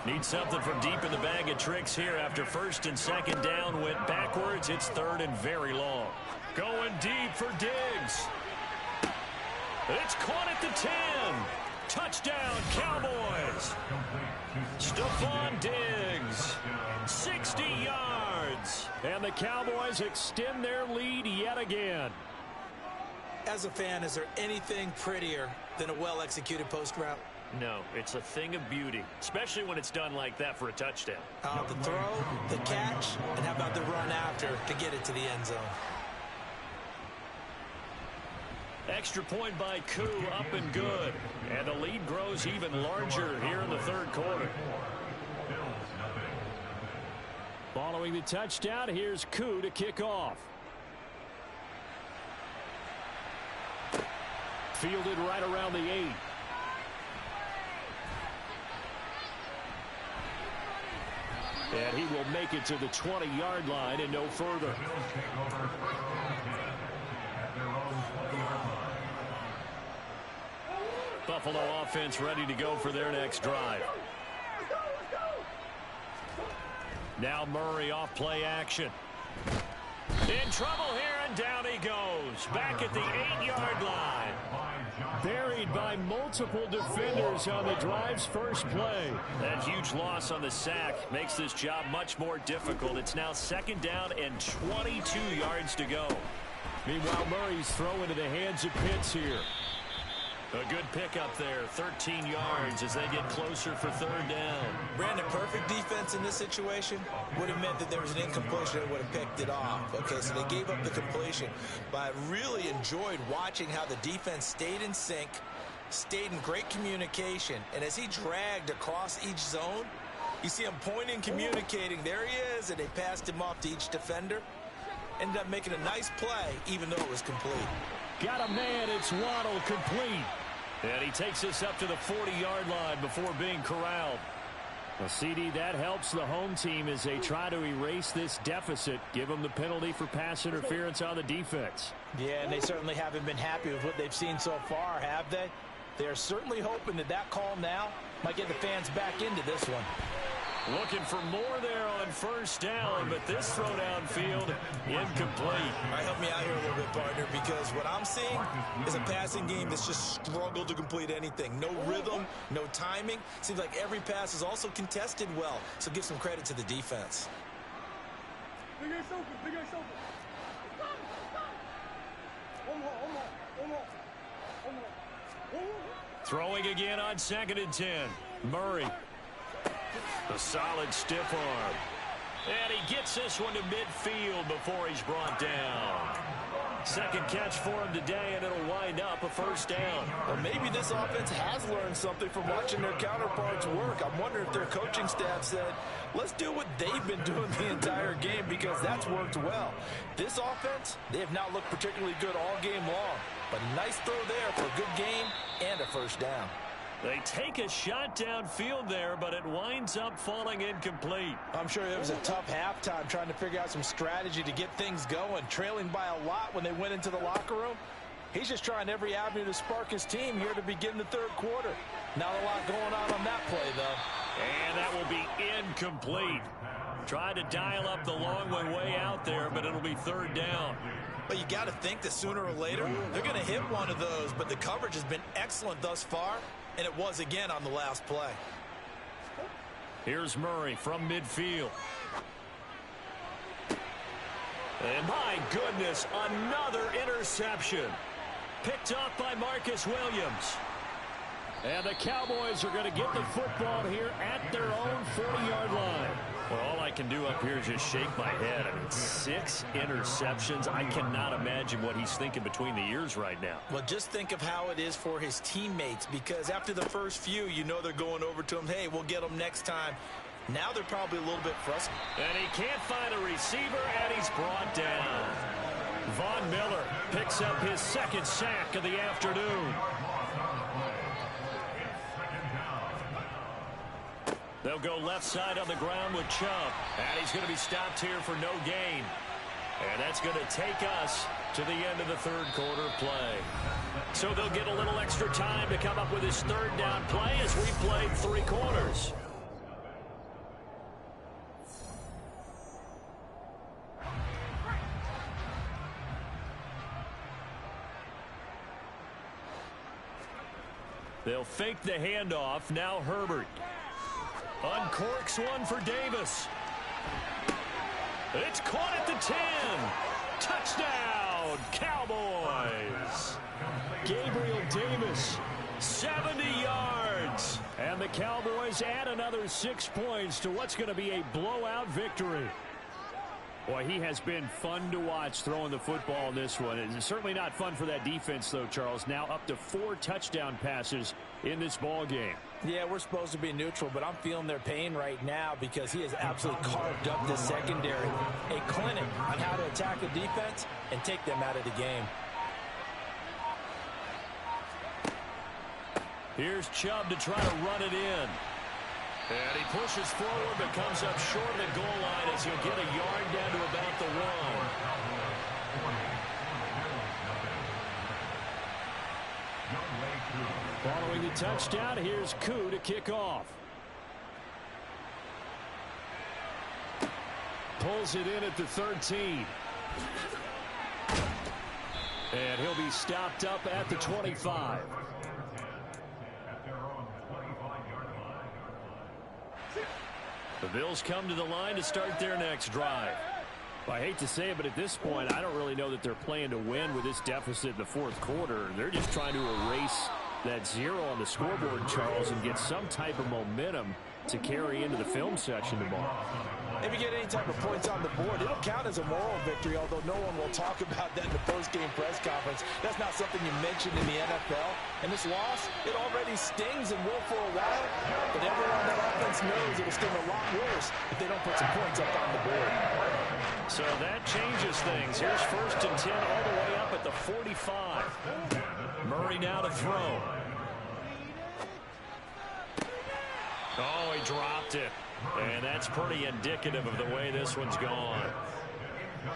Needs something from deep in the bag of tricks here after first and second down went backwards. It's third and very long. Going deep for Diggs. It's caught at the 10. Touchdown, Cowboys. Stephon Diggs. 60 yards. And the Cowboys extend their lead yet again. As a fan, is there anything prettier than a well-executed post route? No, it's a thing of beauty, especially when it's done like that for a touchdown. The throw, the catch, and how about the run after to get it to the end zone? Extra point by Koo, up and good. And the lead grows even larger here in the third quarter. Following the touchdown, here's Koo to kick off. Fielded right around the 8. And he will make it to the 20-yard line and no further. Buffalo offense ready to go for their next drive. Now Murray off play action. In trouble here, and down he goes. Back at the 8-yard line. Buried by multiple defenders on the drive's first play. That huge loss on the sack makes this job much more difficult. It's now second down and 22 yards to go. Meanwhile, Murray's throw into the hands of Pitts here. A good pickup there, 13 yards as they get closer for third down. Brandon, perfect defense in this situation would have meant that there was an incompletion that would have picked it off. Okay, so they gave up the completion. But I really enjoyed watching how the defense stayed in sync, stayed in great communication. And as he dragged across each zone, you see him pointing, communicating. There he is, and they passed him off to each defender. Ended up making a nice play, even though it was complete. Got a man, it's Waddle, complete. And he takes us up to the 40-yard line before being corralled. Well, CD, that helps the home team as they try to erase this deficit. Give them the penalty for pass interference on the defense. Yeah, and they certainly haven't been happy with what they've seen so far, have they? They're certainly hoping that that call now might get the fans back into this one. Looking for more there on first down, but this throw downfield incomplete. All right, help me out here a little bit, partner, because what I'm seeing is a passing game that's just struggled to complete anything. No rhythm, no timing. Seems like every pass is also contested well, so give some credit to the defense. Throwing again on 2nd and 10. Murray. A solid stiff arm. And he gets this one to midfield before he's brought down. Second catch for him today, and it'll wind up a first down. Well, maybe this offense has learned something from watching their counterparts work. I'm wondering if their coaching staff said, let's do what they've been doing the entire game, because that's worked well. This offense, they have not looked particularly good all game long. But a nice throw there for a good game and a first down. They take a shot downfield there, but it winds up falling incomplete. I'm sure it was a tough halftime trying to figure out some strategy to get things going, trailing by a lot when they went into the locker room. He's just trying every avenue to spark his team here to begin the third quarter. Not a lot going on that play, though. And that will be incomplete. Tried to dial up the long way out there, but it'll be third down. But you got to think that sooner or later, they're going to hit one of those, but the coverage has been excellent thus far. And it was again on the last play. Here's Murray from midfield. And my goodness, another interception. Picked off by Marcus Williams. And the Cowboys are going to get the football here at their own 40-yard line. Well, all I can do up here is just shake my head. I mean, 6 interceptions. I cannot imagine what he's thinking between the ears right now. Well, just think of how it is for his teammates, because after the first few, you know they're going over to him, hey, we'll get them next time. Now they're probably a little bit frustrated. And he can't find a receiver, and he's brought down. Von Miller picks up his 2nd sack of the afternoon. They'll go left side on the ground with Chubb. And he's going to be stopped here for no gain. And that's going to take us to the end of the third quarter play. So they'll get a little extra time to come up with his third down play as we played 3 quarters. They'll fake the handoff. Now Herbert. Uncorks one for Davis. It's caught at the 10. Touchdown, Cowboys. Gabriel Davis, 70 yards. And the Cowboys add another 6 points to what's going to be a blowout victory. Boy, he has been fun to watch throwing the football in this one. It's certainly not fun for that defense, though, Charles. Now up to 4 touchdown passes in this ball game. Yeah, we're supposed to be neutral, but I'm feeling their pain right now because he has absolutely carved up this secondary. A clinic on how to attack the defense and take them out of the game. Here's Chubb to try to run it in. And he pushes forward but comes up short of the goal line as he'll get a yard down to about the 1. Following the touchdown, here's Koo to kick off. Pulls it in at the 13. And he'll be stopped up at the 25. The Bills come to the line to start their next drive. Well, I hate to say it, but at this point, I don't really know that they're playing to win with this deficit in the fourth quarter. They're just trying to erase that 0 on the scoreboard, Charles, and get some type of momentum to carry into the film session tomorrow. If you get any type of points on the board, it'll count as a moral victory, although no one will talk about that in the post-game press conference. That's not something you mentioned in the NFL. And this loss, it already stings and will for a while, but everyone on that offense knows it will sting a lot worse if they don't put some points up on the board. So that changes things. Here's 1st and 10 all the way up at the 45. Murray now to throw. Oh, he dropped it. And that's pretty indicative of the way this one's gone.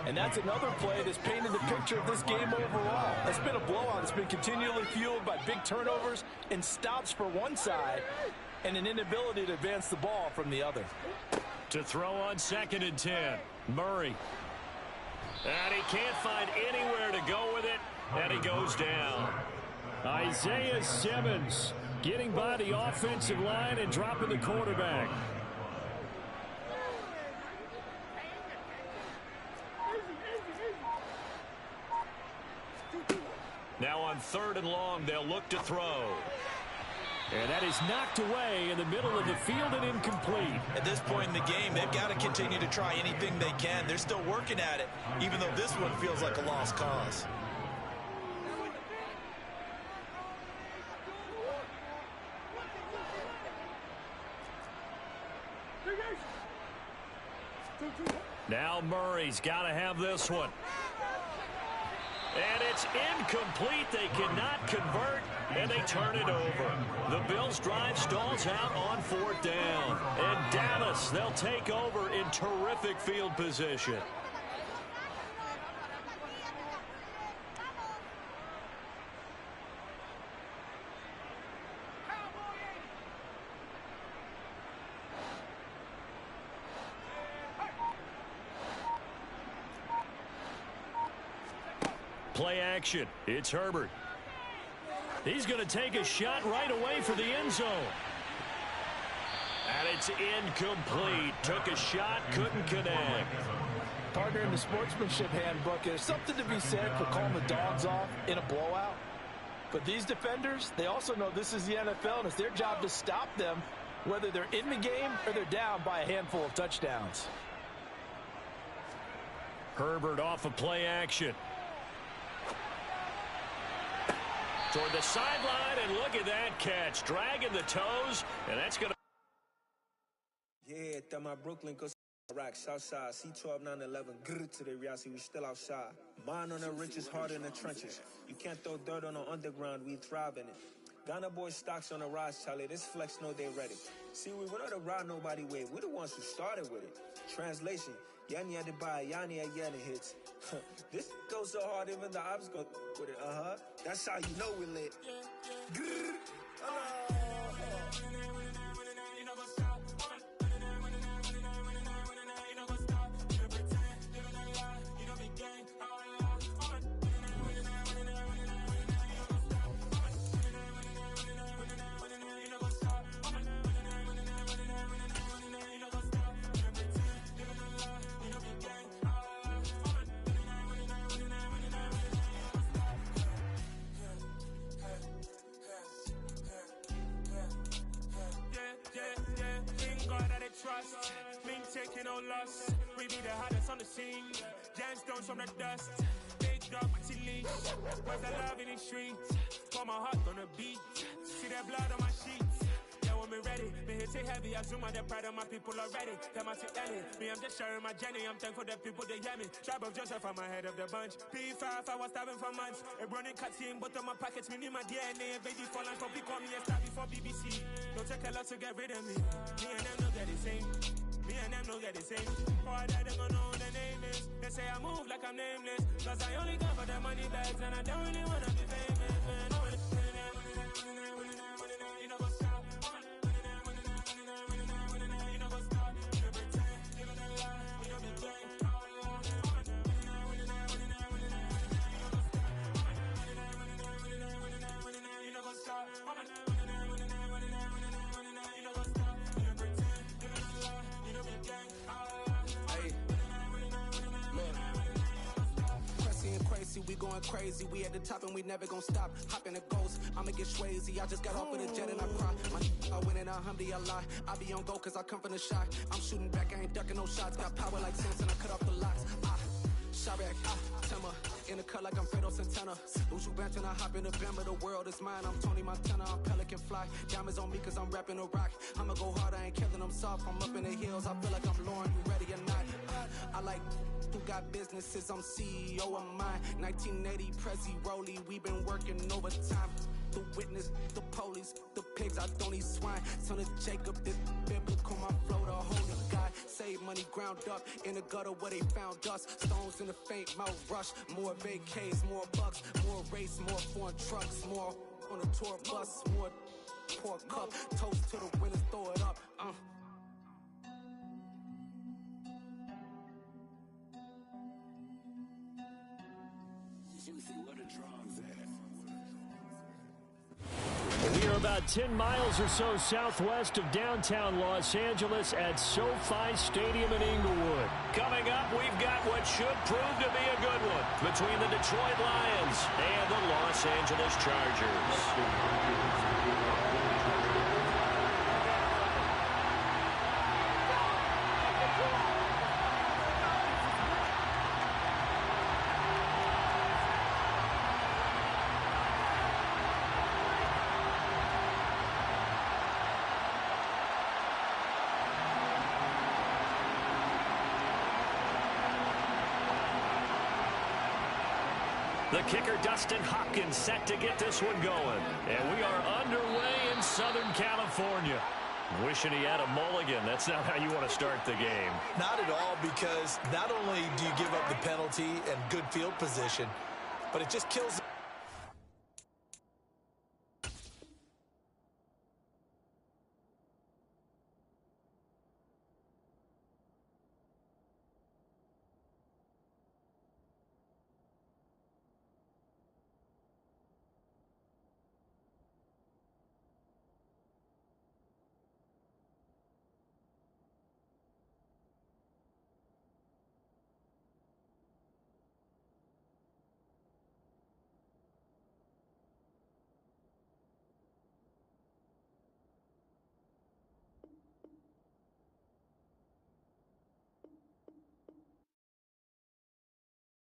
And that's another play that's painted the picture of this game overall. It's been a blowout. It's been continually fueled by big turnovers and stops for one side and an inability to advance the ball from the other. To throw on 2nd and 10, Murray. And he can't find anywhere to go with it, and he goes down. Isaiah Simmons getting by the offensive line and dropping the quarterback. Now on 3rd and long, they'll look to throw. And that is knocked away in the middle of the field and incomplete. At this point in the game, they've got to continue to try anything they can. They're still working at it, even though this one feels like a lost cause. Now Murray's got to have this one. And it's incomplete. They cannot convert, and they turn it over. The Bills' drive stalls out on 4th down. And Dallas, they'll take over in terrific field position. Play action. It's Herbert. He's going to take a shot right away for the end zone. And it's incomplete. Took a shot, couldn't connect. Partner, in the sportsmanship handbook, there's something to be said for calling the dogs off in a blowout. But these defenders, they also know this is the NFL, and it's their job to stop them, whether they're in the game or they're down by a handful of touchdowns. Herbert off of play action. Toward the sideline, and look at that catch. Dragging the toes, and that's going to... Yeah, that my Brooklyn goes Rock, Southside, C12, 911, grr to the reality, we still outside. Mine on the richest, heart in the trenches. You can't throw dirt on the underground, we thrive in it. Ghana boys stocks on the rise, Charlie, this flex know they ready. See, we went on the ride nobody wave, we the ones who started with it. Translation, Yanni had to buy, Yanni at Yanni hits. This goes so hard, even the ops go with it, That's how you know we lit. Grr, trust, been taking no loss. We be the hottest on the scene. Gemstones from the dust. Big dog with leash. Where's the love in the streets? Pour my heart on the beat. See that blood on my sheets. Yeah, when me ready, me hit it heavy. I zoom out the pride of my people already. Them I see Ellie. Me, I'm just sharing my journey. I'm thankful that people they hear me. Tribe of Joseph, I'm ahead of the bunch. P5, I was starving for months. A running cut team, but on my pockets, me need my DNA. Baby, for lunch, don't call me a star before BBC. Don't take a lot to get rid of me. Me and them don't get the same. Me and them don't get the same. All that they gonna know what the name is. They say I move like I'm nameless. Cause I only go for the money bags and I don't really wanna be famous, man. You know what's up? You know what's up? You know pretend. You know the lie. You know the game. You know what's up? We going crazy, we at the top and we never gonna stop. Hop in the ghost, I'ma get swayzy. I just got off with a jet and I cry. I win in a Humvee, I lie. I be on go cause I come from the shot. I'm shooting back, I ain't ducking no shots. Got power like Samson, I cut off the locks. Shot back, Timber. In the cut like I'm Fredo Santana. Uju Banton, I hop in the Bama. The world is mine, I'm Tony Montana. I'm Pelican Fly. Diamonds on me cause I'm rapping a rock. I'ma go hard, I ain't killing them soft. I'm up in the hills, I feel like I'm Lauren. You ready or not? I like who got businesses, I'm CEO of mine. 1980 Prezi Rollie, we been working overtime. The witness, the police, the pigs, I don't eat swine. son of Jacob, this biblical, my flow, the holy God. Save money ground up in the gutter where they found us. Stones in the faint mouth rush. More vacays, more bucks, more race, more foreign trucks, more on a tour bus, more pork cup. Toast to the winners, throw it up. We are about 10 miles or so southwest of downtown Los Angeles at SoFi Stadium in Inglewood. Coming up, we've got what should prove to be a good one between the Detroit Lions and the Los Angeles Chargers. The kicker, Dustin Hopkins, set to get this one going. And we are underway in Southern California. Wishing he had a mulligan. That's not how you want to start the game. Not at all, because not only do you give up the penalty and good field position, but it just kills.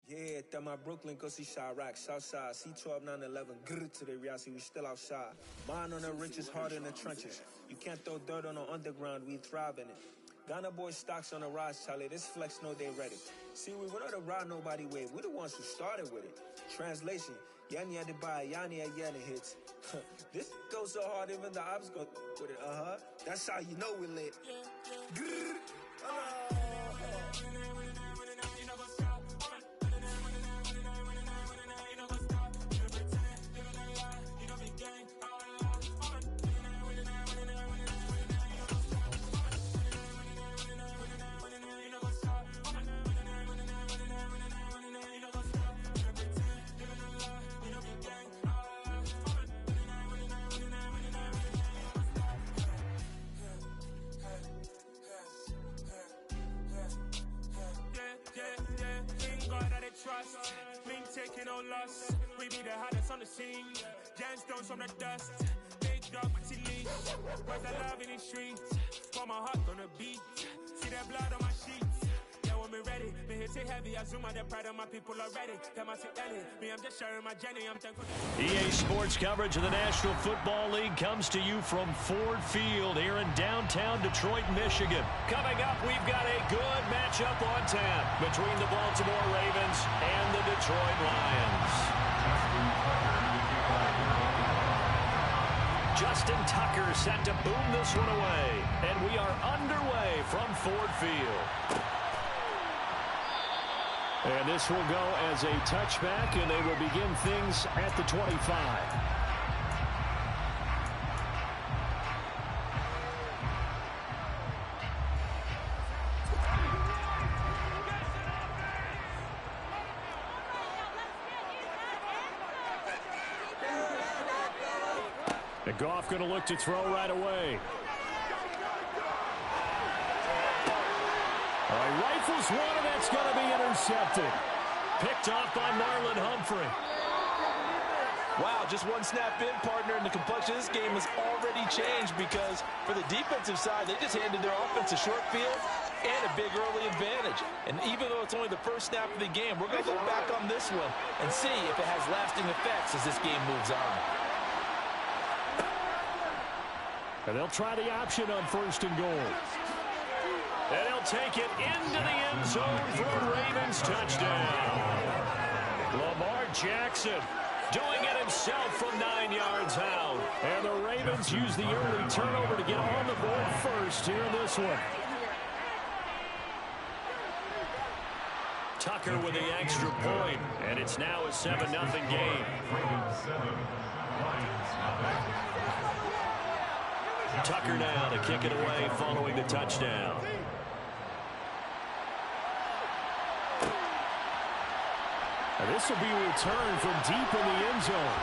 Yeah, that my Brooklyn, go see Chirac, Southside, C12, 911, grr to the reality, we still outside. Mine on the riches, heart in the trenches. You can't throw dirt on the underground, we thrive in it. Ghana boy stocks on the rise, Charlie, this flex know they ready. See, we went on the ride nobody wave, we the ones who started with it. Translation, Yanni had to buy, Yanni had Yanni hits. This goes so hard, even the ops go with it, That's how you know we lit. Grr, trust. Been taking no loss. We be the hottest on the scene. Gemstones from the dust. Big dog, pretty leash. Where's the love in the streets? Pour my heart on the beat. See that blood on my sheets. Yeah, when me ready. Me hit it heavy. I zoom out the pride of my people already. Them I see Ellie. Me, I'm just sharing my journey. I'm thankful. EA Sports coverage of the National Football League comes to you from Ford Field here in downtown Detroit, Michigan. Coming up, we've got a good matchup on tap between the Baltimore Ravens and the Detroit Lions. Justin Tucker set to boom this one away. And we are underway from Ford Field. And this will go as a touchback, and they will begin things at the 25. And Goff going to look to throw right away. Rifles one, and that's going to be intercepted. Picked off by Marlon Humphrey. Wow, just one snap in, partner, and the complexion of this game has already changed because for the defensive side, they just handed their offense a short field and a big early advantage. And even though it's only the first snap of the game, we're going to look back on this one and see if it has lasting effects as this game moves on. And they'll try the option on 1st and goal. And he'll take it into the end zone for a Ravens touchdown. Lamar Jackson doing it himself from 9 yards out. And the Ravens use the early turnover to get on the board first here in this one. Tucker with the extra point, and it's now a 7-0 game. Tucker now to kick it away following the touchdown. And this will be a return from deep in the end zone.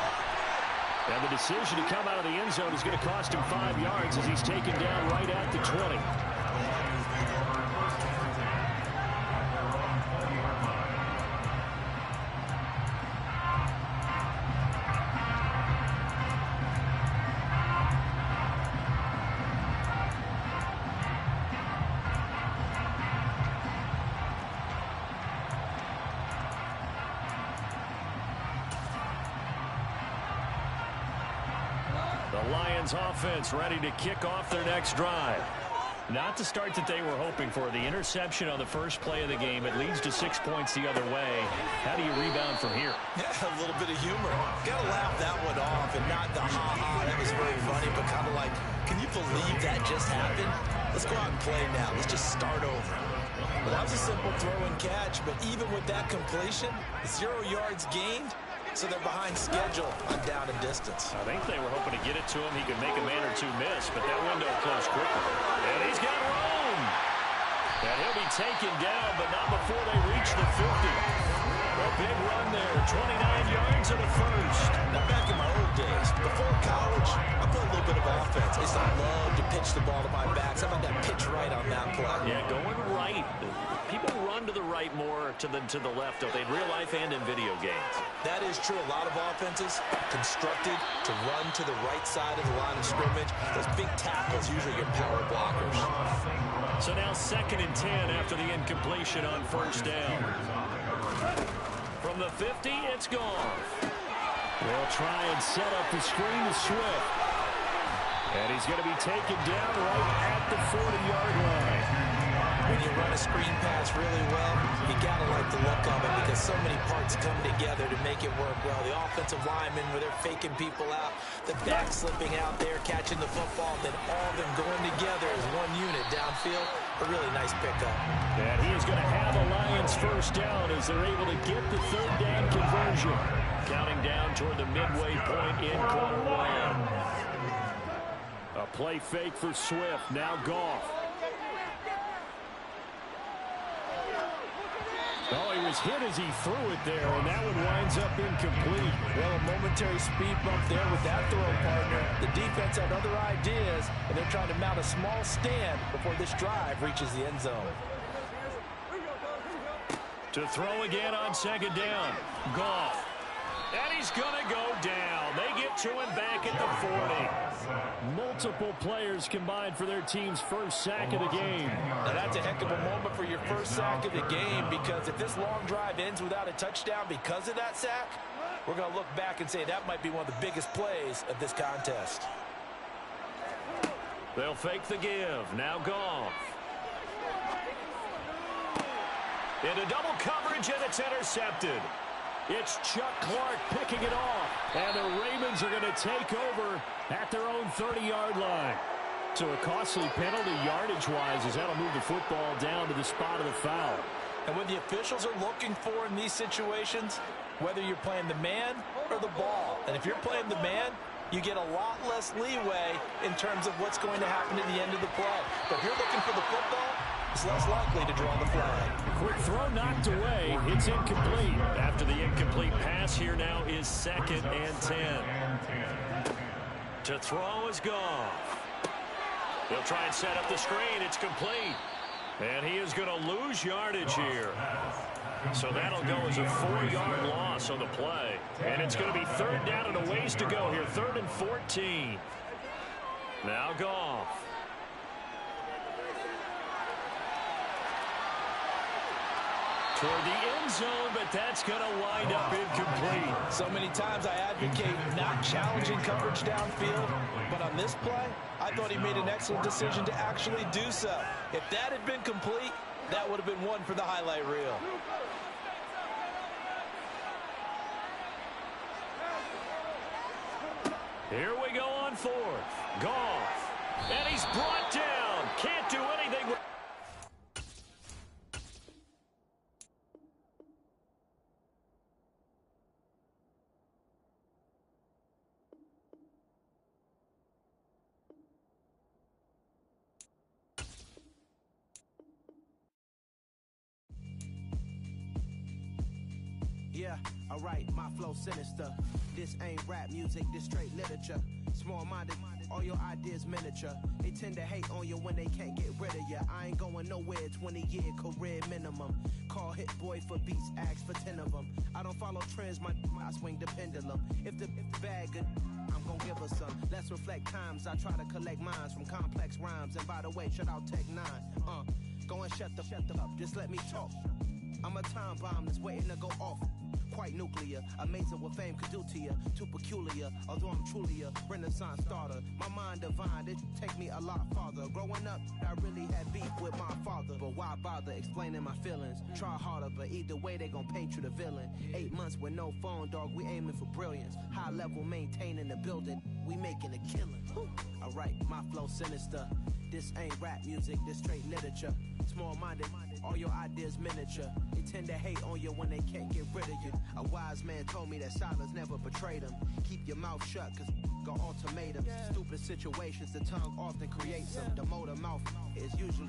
And the decision to come out of the end zone is going to cost him 5 yards as he's taken down right at the 20. Offense ready to kick off their next drive. Not the start that they were hoping for. The interception on the first play of the game. It leads to 6 points the other way. How do you rebound from here? Yeah, a little bit of humor. Got to laugh that one off and not the ha-ha. That was very funny, but kind of like, can you believe that just happened? Let's go out and play now. Let's just start over. Well, that was a simple throw and catch, but even with that completion, 0 yards gained. So they're behind schedule on down and distance. I think they were hoping to get it to him. He could make a man or two miss, but that window closed quickly. And he's got room. And he'll be taken down, but not before they reach the 50. A big run there, 29 yards and a first. Now, back in my old days, before college, I played a little bit of offense. I used to love to pitch the ball to my backs. How about that pitch right on that play? Yeah, going right. People run to the right more than to the left, don't they, in real life and in video games? That is true. A lot of offenses constructed to run to the right side of the line of scrimmage. Those big tackles, usually your power blockers. So now 2nd and 10 after the incompletion on first down. From the 50, it's gone. They'll try and set up the screen to Swift. And he's going to be taken down right at the 40-yard line. When you run a screen pass really well, you got to like the look of it because so many parts come together to make it work well. The offensive linemen, where they're faking people out, the back slipping out there, catching the football, then all of them going together as one unit downfield. A really nice pickup. And he is going to have a Lions first down as they're able to get the 3rd down conversion. Counting down toward the midway point in quarter 1. A play fake for Swift. Now Goff. Oh, he was hit as he threw it there, and that one winds up incomplete. Well, a momentary speed bump there with that throw, partner. The defense had other ideas, and they're trying to mount a small stand before this drive reaches the end zone. To throw again on 2nd down. Goff. And he's going to go down. They get to him back at the 40. Multiple players combined for their team's first sack of the game. Now that's a heck of a moment for your first sack of the game, because if this long drive ends without a touchdown because of that sack, we're going to look back and say that might be one of the biggest plays of this contest. They'll fake the give. Now Goff. Into double coverage, and it's intercepted. It's Chuck Clark picking it off. And the Ravens are going to take over at their own 30-yard line. So a costly penalty yardage-wise as that'll move the football down to the spot of the foul. And what the officials are looking for in these situations, whether you're playing the man or the ball. And if you're playing the man, you get a lot less leeway in terms of what's going to happen at the end of the play. But if you're looking for the football, it's less likely to draw the flag. Quick throw knocked away. It's incomplete. After the incomplete pass, here now is 2nd and 10. To throw is Goff. He'll try and set up the screen. It's complete. And he is going to lose yardage here. So that'll go as a 4-yard loss on the play. And it's going to be 3rd down and a ways to go here. 3rd and 14. Now Goff. Toward the end zone, but that's going to wind up incomplete. So many times I advocate not challenging coverage downfield, but on this play, I thought he made an excellent decision to actually do so. If that had been complete, that would have been one for the highlight reel. Here we go on 4th. Goff. And he's brought down. Can't do anything with... Yeah, alright, my flow sinister. This ain't rap music, this straight literature. Small-minded, all your ideas miniature. They tend to hate on you when they can't get rid of you. I ain't going nowhere, 20-year career minimum. Call Hit Boy for beats, ask for 10 of them. I don't follow trends, I swing the pendulum. If the bag good, I'm gon' give her some. Let's reflect times, I try to collect minds from complex rhymes. And by the way, shout out Tech 9. Go and shut the up, just let me talk. I'm a time bomb that's waiting to go off. Quite nuclear, amazing what fame could do to you. Too peculiar, although I'm truly a renaissance starter. My mind divine, it take me a lot farther. Growing up, I really had beef with my father. But why bother explaining my feelings? Try harder, but either way they gon' paint you the villain. 8 months with no phone, dog, we aiming for brilliance. High level maintaining the building, we making a killing. Alright, my flow sinister. This ain't rap music, this straight literature. Small-minded, all your ideas miniature. They tend to hate on you when they can't get rid of you. A wise man told me that silence never betrayed him. Keep your mouth shut, cause got ultimatums. Stupid situations, the tongue often creates them. The motor mouth is usually